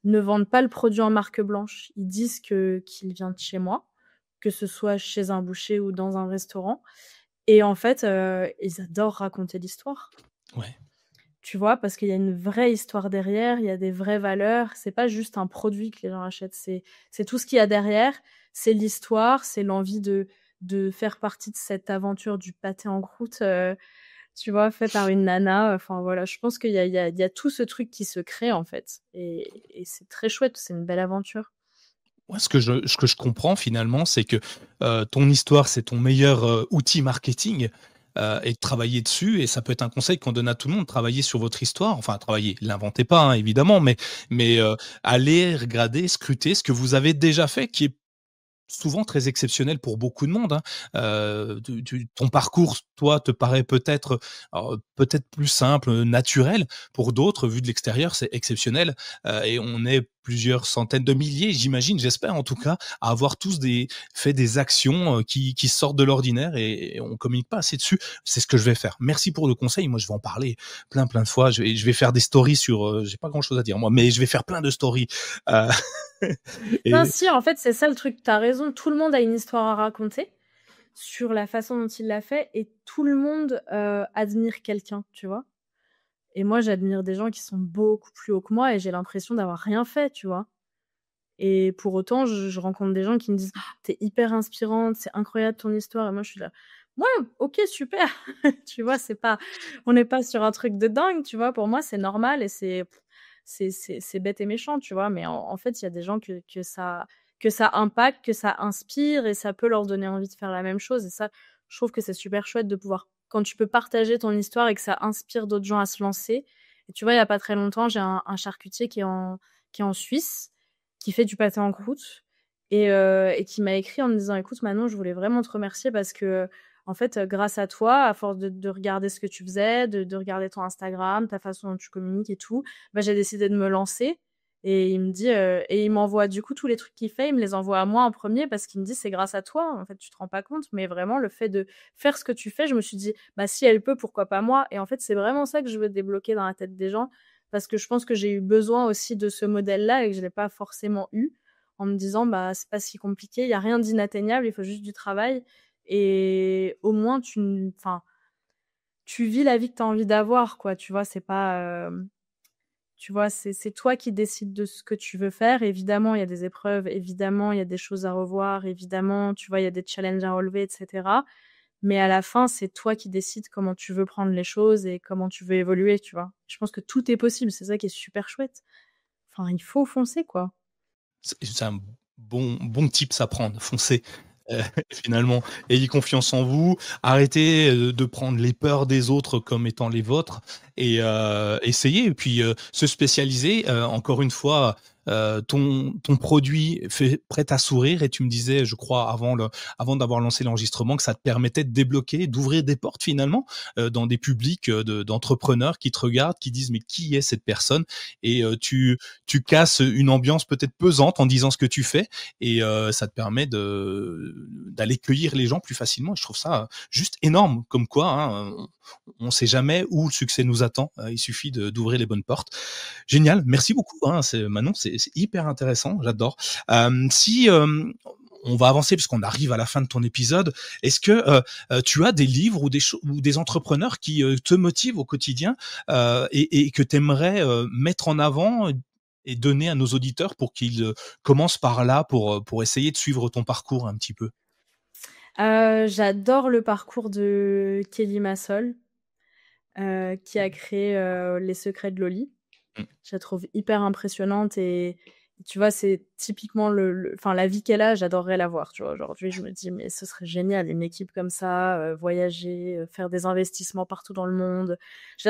ne vendent pas le produit en marque blanche. Ils disent qu'il vient de chez moi, que ce soit chez un boucher ou dans un restaurant et en fait, ils adorent raconter l'histoire. Ouais. Tu vois? Parce qu'il y a une vraie histoire derrière, il y a des vraies valeurs. C'est pas juste un produit que les gens achètent, c'est tout ce qu'il y a derrière. C'est l'histoire, c'est l'envie de faire partie de cette aventure du pâté en croûte, tu vois? Fait par une nana, enfin voilà, je pense qu'il y a tout ce truc qui se crée, en fait et c'est très chouette, c'est une belle aventure. Ouais, ce que je comprends finalement, c'est que, ton histoire, c'est ton meilleur, outil marketing, et de travailler dessus et ça peut être un conseil qu'on donne à tout le monde, travailler sur votre histoire, enfin travailler, l'inventez pas, hein, évidemment, mais allez regarder, scruter ce que vous avez déjà fait qui est souvent très exceptionnel pour beaucoup de monde, hein. Ton parcours, toi, te paraît peut-être, alors, peut-être plus simple, naturel. Pour d'autres, vu de l'extérieur, c'est exceptionnel, et on est plusieurs centaines de milliers, j'imagine, j'espère en tout cas, à avoir tous fait des actions, qui sortent de l'ordinaire et on communique pas assez dessus. C'est ce que je vais faire. Merci pour le conseil. Moi, je vais en parler plein de fois. Je vais faire des stories sur, j'ai pas grand-chose à dire moi, mais je vais faire plein de stories, heu, Non, et si, en fait, c'est ça le truc, tu as raison, tout le monde a une histoire à raconter sur la façon dont il l'a fait et tout le monde, admire quelqu'un, tu vois? Et moi, j'admire des gens qui sont beaucoup plus hauts que moi et j'ai l'impression d'avoir rien fait, tu vois? Et pour autant, je rencontre des gens qui me disent: «Ah, tu hyper inspirante, c'est incroyable ton histoire» et moi je suis là: «Ouais, OK, super». Tu vois? On n'est pas sur un truc de dingue, tu vois? Pour moi, c'est normal et c'est bête et méchant, tu vois? Mais en fait, il y a des gens que ça impacte, que ça inspire et ça peut leur donner envie de faire la même chose et ça, je trouve que c'est super chouette de pouvoir quand tu peux partager ton histoire et que ça inspire d'autres gens à se lancer et tu vois, il y a pas très longtemps, j'ai un charcutier qui est en Suisse qui fait du pâté en croûte et qui m'a écrit en me disant: «Écoute Manon, je voulais vraiment te remercier parce que, en fait, grâce à toi, à force de regarder ce que tu faisais, de regarder ton Instagram, ta façon dont tu communiques et tout, bah, j'ai décidé de me lancer» et il me dit, et il m'envoie du coup tous les trucs qu'il fait, il me les envoie à moi en premier parce qu'il me dit: «C'est grâce à toi, en fait, tu te rends pas compte, mais vraiment le fait de faire ce que tu fais», je me suis dit: «Bah, si elle peut, pourquoi pas moi?» et en fait, c'est vraiment ça que je veux débloquer dans la tête des gens parce que je pense que j'ai eu besoin aussi de ce modèle-là et que je l'ai pas forcément eu, en me disant: «Bah, c'est pas si compliqué, il y a rien d'inatteignable, il faut juste du travail et au moins tu vis la vie que tu as envie d'avoir, quoi», tu vois? C'est pas, tu vois? C'est toi qui décides de ce que tu veux faire. Évidemment, il y a des épreuves, évidemment, il y a des choses à revoir, évidemment, tu vois? Il y a des challenges à relever et cetera. Mais à la fin, c'est toi qui décides comment tu veux prendre les choses et comment tu veux évoluer, tu vois? Je pense que tout est possible, c'est ça qui est super chouette. Enfin, il faut foncer, quoi. C'est un bon tips à prendre, foncez, heu, finalement. Ayez confiance en vous, arrêtez, de prendre les peurs des autres comme étant les vôtres et essayez et puis, se spécialiser, encore une fois, ton produit fait prête à sourire et tu me disais, je crois avant d'avoir lancé l'enregistrement que ça te permettait de débloquer, d'ouvrir des portes finalement, dans des publics, d'entrepreneurs qui te regardent, qui disent: «Mais qui est cette personne?» et tu casses une ambiance peut-être pesante en disant ce que tu fais et ça te permet d'aller cueillir les gens plus facilement. Je trouve ça juste énorme, comme quoi hein, on ne sait jamais où le succès nous attend. Il suffit d'ouvrir les bonnes portes. Génial, merci beaucoup. Hein, Manon, c'est hyper intéressant, j'adore. Si on va avancer puisqu'on arrive à la fin de ton épisode. Est-ce que tu as des livres ou des entrepreneurs qui te motivent au quotidien et que tu aimerais mettre en avant et donner à nos auditeurs pour qu'ils commencent par là pour essayer de suivre ton parcours un petit peu? J'adore le parcours de Kelly Massol, qui a créé, Les Secrets de Loli. Mmh. Je la trouve hyper impressionnante et tu vois, c'est typiquement la vie qu'elle a, j'adorerais l'avoir, tu vois? Aujourd'hui, je me dis: «Mais ce serait génial, une équipe comme ça, voyager, faire des investissements partout dans le monde». Je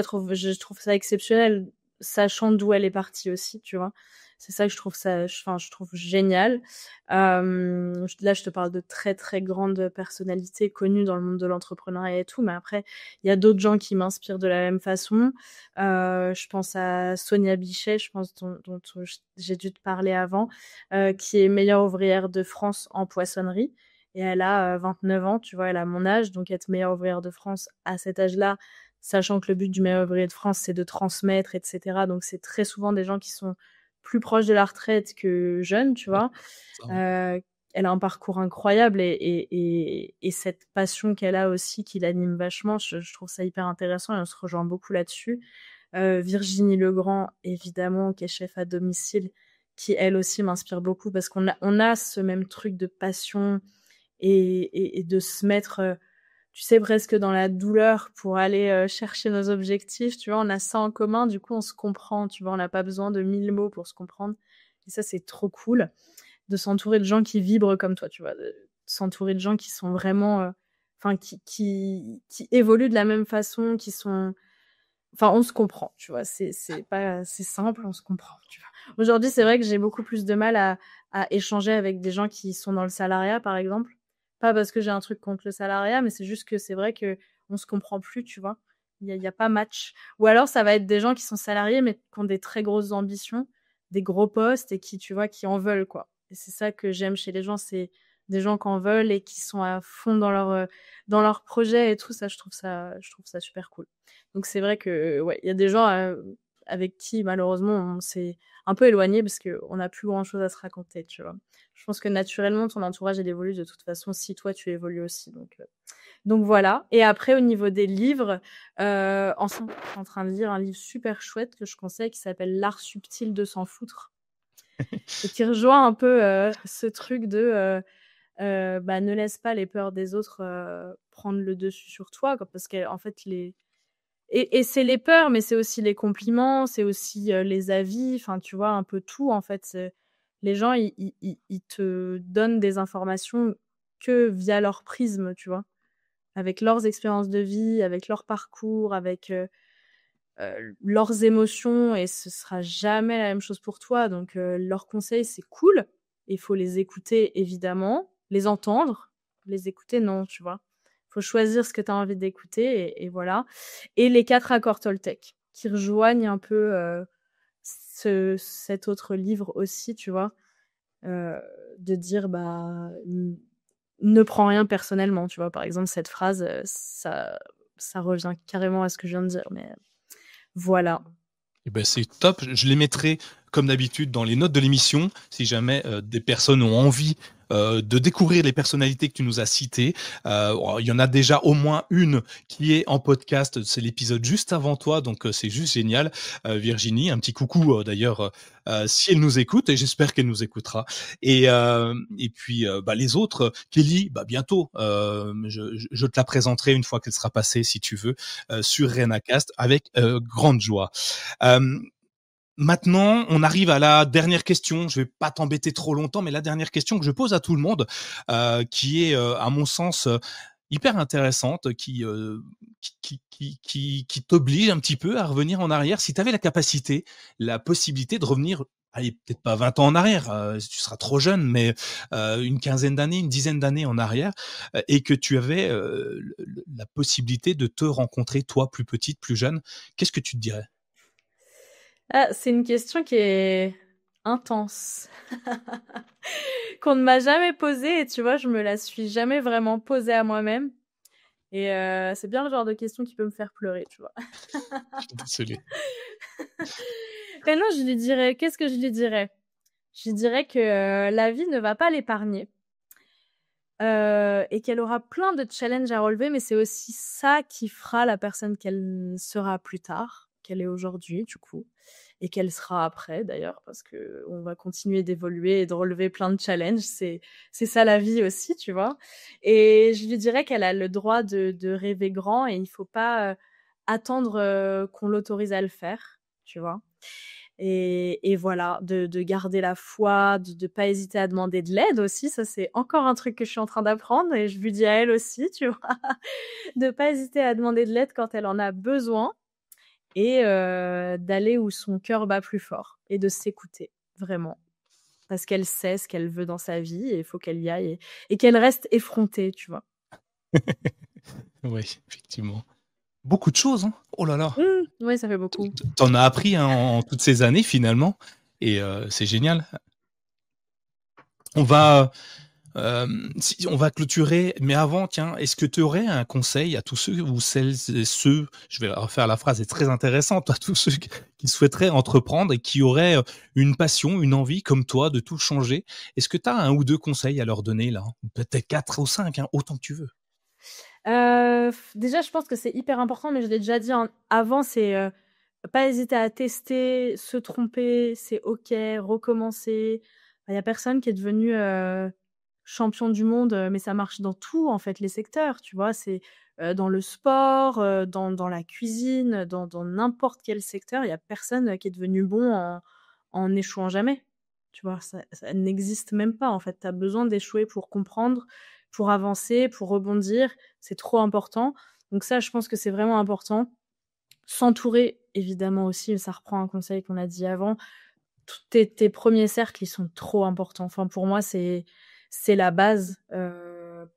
trouve ça exceptionnel, sachant d'où elle est partie aussi, tu vois? C'est ça que je trouve génial. Là, je te parle de très, très grandes personnalités connues dans le monde de l'entrepreneuriat et tout, mais après, il y a d'autres gens qui m'inspirent de la même façon. Je pense à Sonia Bichet, je pense dont j'ai dû te parler avant, qui est meilleure ouvrière de France en poissonnerie. Et elle a 29 ans, tu vois, elle a mon âge, donc être meilleure ouvrière de France à cet âge-là, sachant que le but du meilleur ouvrier de France, c'est de transmettre, etc. Donc, c'est très souvent des gens qui sont plus proches de la retraite que jeunes, tu vois. Elle a un parcours incroyable et cette passion qu'elle a aussi, qui l'anime vachement, je trouve ça hyper intéressant et on se rejoint beaucoup là-dessus. Virginie Legrand, évidemment, qui est chef à domicile, qui elle aussi m'inspire beaucoup parce qu'on a ce même truc de passion et de se mettre tu sais, presque dans la douleur pour aller chercher nos objectifs, tu vois, on a ça en commun, du coup, on se comprend, tu vois, on n'a pas besoin de 1000 mots pour se comprendre. Et ça, c'est trop cool de s'entourer de gens qui vibrent comme toi, tu vois, de s'entourer de gens qui sont vraiment, enfin, qui évoluent de la même façon, enfin, on se comprend, tu vois, c'est simple, on se comprend, tu vois. Aujourd'hui, c'est vrai que j'ai beaucoup plus de mal à échanger avec des gens qui sont dans le salariat, par exemple. Pas parce que j'ai un truc contre le salariat, mais c'est juste que c'est vrai que on se comprend plus, tu vois. Il y a pas match. Ou alors, ça va être des gens qui sont salariés, mais qui ont des très grosses ambitions, des gros postes et qui, tu vois, qui en veulent, quoi. Et c'est ça que j'aime chez les gens, c'est des gens qui en veulent et qui sont à fond dans leur projet et tout. Ça, je trouve ça super cool. Donc, c'est vrai que, ouais, il y a des gens avec qui, malheureusement, on s'est un peu éloigné parce qu'on n'a plus grand chose à se raconter, tu vois. Je pense que naturellement, ton entourage, il évolue de toute façon si toi, tu évolues aussi. Donc voilà. Et après, au niveau des livres, ensemble, je suis en train de lire un livre super chouette que je conseille qui s'appelle L'art subtil de s'en foutre. Et qui rejoint un peu ce truc de ne laisse pas les peurs des autres prendre le dessus sur toi, quoi, parce qu'en fait, et c'est les peurs, mais c'est aussi les compliments, c'est aussi les avis, enfin, tu vois, un peu tout, en fait. Les gens, ils te donnent des informations que via leur prisme, tu vois, avec leurs expériences de vie, avec leur parcours, avec leurs émotions, et ce sera jamais la même chose pour toi. Donc, leurs conseils, c'est cool. Il faut les écouter, évidemment, les entendre, les écouter, non, tu vois. Faut choisir ce que tu as envie d'écouter et voilà. Et les 4 accords Toltec qui rejoignent un peu cet autre livre aussi, tu vois, de dire ne prends rien personnellement, tu vois. Par exemple, cette phrase, ça revient carrément à ce que je viens de dire, mais voilà. Eh ben, c'est top. Je les mettrai, comme d'habitude, dans les notes de l'émission, si jamais des personnes ont envie de découvrir les personnalités que tu nous as citées. Il y en a déjà au moins une qui est en podcast. C'est l'épisode juste avant toi, donc c'est juste génial. Virginie, un petit coucou d'ailleurs si elle nous écoute, et j'espère qu'elle nous écoutera. Et puis les autres, Kelly, bientôt, je te la présenterai une fois qu'elle sera passée, si tu veux, sur RenaCast avec grande joie. Maintenant, on arrive à la dernière question. Je vais pas t'embêter trop longtemps, mais la dernière question que je pose à tout le monde, qui est, à mon sens, hyper intéressante, qui t'oblige un petit peu à revenir en arrière. Si tu avais la capacité, la possibilité de revenir, allez, peut-être pas 20 ans en arrière, tu seras trop jeune, mais une quinzaine d'années, une dizaine d'années en arrière, et que tu avais la possibilité de te rencontrer, toi, plus petite, plus jeune, qu'est-ce que tu te dirais? Ah, c'est une question qui est intense, qu'on ne m'a jamais posée et tu vois, je me la suis jamais vraiment posée à moi-même. Et c'est bien le genre de question qui peut me faire pleurer, tu vois. Désolé. Mais non, je lui dirais, qu'est-ce que je lui dirais? Je lui dirais que la vie ne va pas l'épargner et qu'elle aura plein de challenges à relever, mais c'est aussi ça qui fera la personne qu'elle sera plus tard, qu'elle est aujourd'hui, du coup. Et qu'elle sera après d'ailleurs, parce que on va continuer d'évoluer et de relever plein de challenges. C'est ça la vie aussi, tu vois. Et je lui dirais qu'elle a le droit de rêver grand et il faut pas attendre qu'on l'autorise à le faire, tu vois. Et voilà, de garder la foi, de pas hésiter à demander de l'aide aussi. Ça, c'est encore un truc que je suis en train d'apprendre et je lui dis à elle aussi, tu vois, de pas hésiter à demander de l'aide quand elle en a besoin et d'aller où son cœur bat plus fort et de s'écouter. vraiment. Parce qu'elle sait ce qu'elle veut dans sa vie et il faut qu'elle y aille et qu'elle reste effrontée, tu vois? Oui, effectivement. Beaucoup de choses, hein. Oh là là! Ouais, ça fait beaucoup. Tu as appris, hein, en toutes ces années finalement et c'est génial. On va, on va clôturer, mais avant, tiens, est-ce que tu aurais un conseil à tous ceux ou celles et ceux, je vais refaire la phrase, est très intéressante, à tous ceux qui souhaiteraient entreprendre et qui auraient, une passion, une envie comme toi de tout changer. Est-ce que tu as 1 ou 2 conseils à leur donner là? Peut-être 4 ou 5, hein, autant que tu veux. Déjà, je pense que c'est hyper important, mais je l'ai déjà dit avant, c'est, pas hésiter à tester, se tromper, c'est OK, recommencer. Il y a personne qui est devenu, champion du monde, mais ça marche dans tout, en fait, les secteurs, tu vois? C'est, dans le sport, dans la cuisine, dans n'importe quel secteur, il y a personne, qui est devenu bon en n'échouant jamais, tu vois? Ça n'existe même pas, en fait. Tu as besoin d'échouer pour comprendre, pour avancer, pour rebondir. C'est trop important. Donc ça, je pense que c'est vraiment important. S'entourer, évidemment aussi, ça reprend un conseil qu'on a dit avant. Tous tes 1ers cercles, ils sont trop importants. Enfin, pour moi, c'est la base,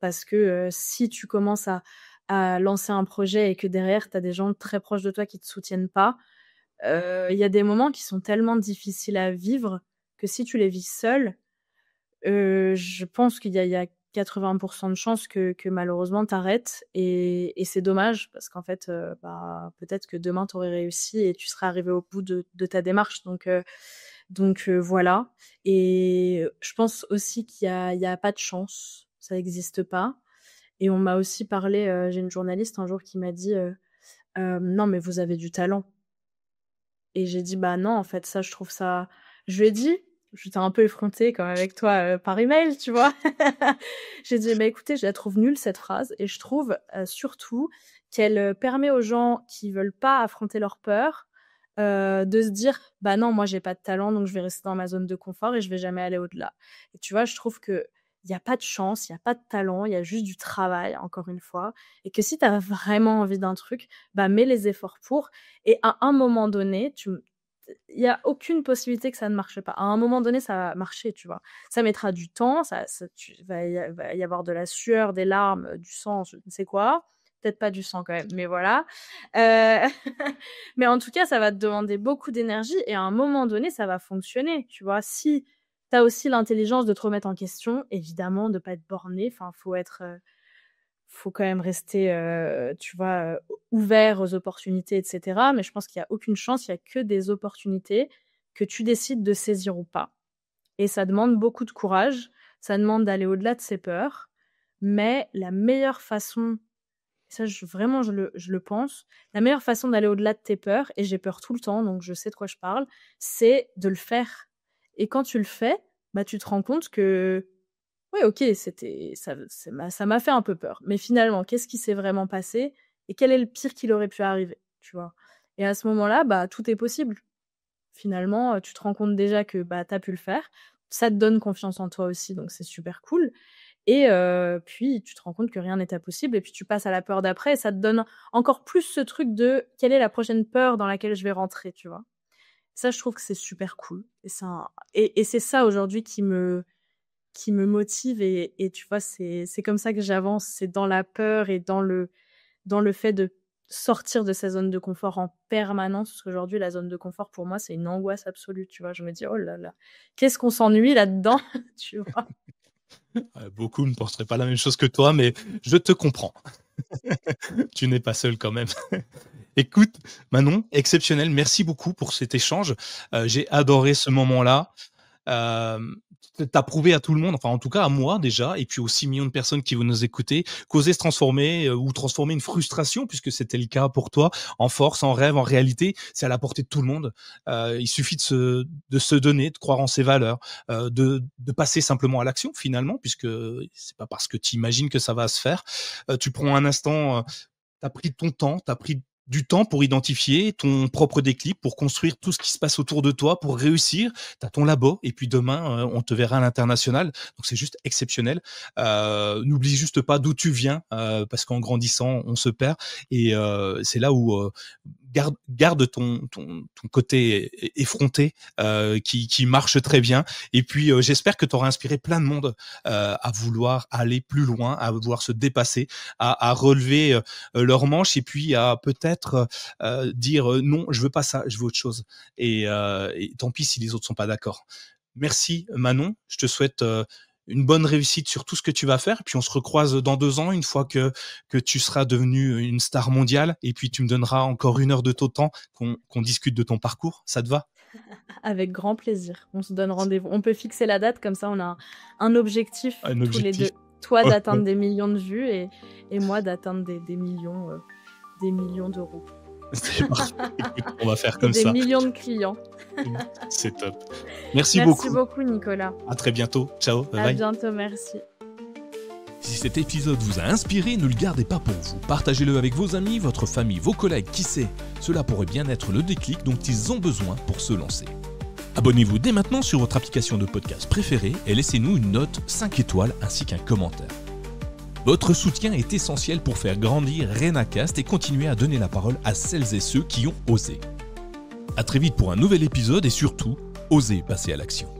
parce que, si tu commences à lancer un projet et que derrière, tu as des gens très proches de toi qui te soutiennent pas, il y a des moments qui sont tellement difficiles à vivre que si tu les vis seul, je pense qu'il y a 80 de chances que malheureusement tu arrêtes et c'est dommage parce qu'en fait, peut-être que demain tu aurais réussi et tu serais arrivé au bout de ta démarche donc voilà et je pense aussi qu'il y a pas de chance, ça existe pas et on m'a aussi parlé, j'ai une journaliste un jour qui m'a dit, «Non mais vous avez du talent». Et j'ai dit: «Bah non, en fait, ça, je trouve ça». Je lui ai dit, j'étais un peu effrontée comme avec toi, par email, tu vois? J'ai dit: «Bah écoutez, je la trouve nulle cette phrase et je trouve, surtout qu'elle, permet aux gens qui veulent pas affronter leurs peurs, de se dire: "Bah non, moi j'ai pas de talent, donc je vais rester dans ma zone de confort et je vais jamais aller au-delà"». Et tu vois, je trouve qu'il y a pas de chance, il y a pas de talent, il y a juste du travail, encore une fois, et que si tu as vraiment envie d'un truc, bah mets les efforts pour et à un moment donné, il y a aucune possibilité que ça ne marche pas. À un moment donné, ça va marcher, tu vois? Ça mettra du temps, ça tu va y avoir de la sueur, des larmes, du sang, je ne sais quoi. Peut-être pas du sang quand même, mais voilà. Heu, mais en tout cas, ça va te demander beaucoup d'énergie et à un moment donné, ça va fonctionner, tu vois? Si tu as aussi l'intelligence de te remettre en question, évidemment, de pas être borné, enfin, faut quand même rester, tu vois, ouvert aux opportunités et cetera. Mais je pense qu'il y a aucune chance, il y a que des opportunités que tu décides de saisir ou pas. Et ça demande beaucoup de courage, ça demande d'aller au-delà de ses peurs, mais la meilleure façon, ça vraiment je le pense, la meilleure façon d'aller au-delà de tes peurs, et j'ai peur tout le temps, donc je sais de quoi je parle, c'est de le faire. Et quand tu le fais, bah, tu te rends compte que ouais, OK, ça m'a fait un peu peur. Mais finalement, qu'est-ce qui s'est vraiment passé et quel est le pire qui aurait pu arriver, tu vois? Et à ce moment-là, bah, tout est possible. Finalement, tu te rends compte déjà que, bah, tu as pu le faire. Ça te donne confiance en toi aussi, donc c'est super cool et puis tu te rends compte que rien n'est impossible et puis tu passes à la peur d'après et ça te donne encore plus ce truc de: «Quelle est la prochaine peur dans laquelle je vais rentrer?» tu vois? Ça, je trouve que c'est super cool et c'est ça aujourd'hui qui me motive et tu vois, c'est comme ça que j'avance. C'est dans la peur et dans le fait de sortir de sa zone de confort en permanence. Parce qu'aujourd'hui, la zone de confort, pour moi, c'est une angoisse absolue, tu vois? Je me dis: «Oh là là, qu'est-ce qu'on s'ennuie là-dedans?» tu vois? Beaucoup ne penseraient pas la même chose que toi, mais je te comprends. Tu n'es pas seul quand même. Écoute, Manon, exceptionnel, merci beaucoup pour cet échange. J'ai adoré ce moment-là. Hem, tu prouvé à tout le monde, enfin en tout cas à moi déjà, et puis aux 6 millions de personnes qui vont nous écouter, qu'oser se transformer, ou transformer une frustration, puisque c'était le cas pour toi, en force, en rêve, en réalité, c'est à la portée de tout le monde. Il suffit de se donner, de croire en ses valeurs, de passer simplement à l'action finalement, puisque c'est pas parce que tu imagines que ça va se faire. Tu prends un instant, tu as pris ton temps, tu as pris du temps pour identifier ton propre déclic, pour construire tout ce qui se passe autour de toi, pour réussir. Tu as ton labo et puis demain, on te verra à l'international. Donc c'est juste exceptionnel. N'oublie juste pas d'où tu viens, parce qu'en grandissant, on se perd et c'est là où, garde ton côté effronté qui marche très bien. Et puis, j'espère que tu auras inspiré plein de monde à vouloir aller plus loin, à vouloir se dépasser, à relever leurs manches et puis à peut-être dire non, je veux pas ça, je veux autre chose. Et tant pis si les autres sont pas d'accord. Merci Manon, je te souhaite une bonne réussite sur tout ce que tu vas faire. Puis on se recroise dans 2 ans, une fois que tu seras devenue une star mondiale. Et puis tu me donneras encore 1 heure de ton temps qu'on discute de ton parcours. Ça te va ? Avec grand plaisir. On se donne rendez-vous. On peut fixer la date, comme ça on a un objectif tous les deux. Toi d'atteindre des millions de vues et moi d'atteindre des millions d'euros. C'est parfait. Écoute, on va faire comme ça. Des millions de clients. C'est top. Merci beaucoup. Merci beaucoup, Nicolas. À très bientôt. Ciao. Bye bye. À bientôt, merci. Si cet épisode vous a inspiré, ne le gardez pas pour vous. Partagez-le avec vos amis, votre famille, vos collègues, qui sait. Cela pourrait bien être le déclic dont ils ont besoin pour se lancer. Abonnez-vous dès maintenant sur votre application de podcast préférée et laissez-nous une note 5 étoiles ainsi qu'un commentaire. Votre soutien est essentiel pour faire grandir RenaCast et continuer à donner la parole à celles et ceux qui ont osé. À très vite pour un nouvel épisode et surtout, osez passer à l'action.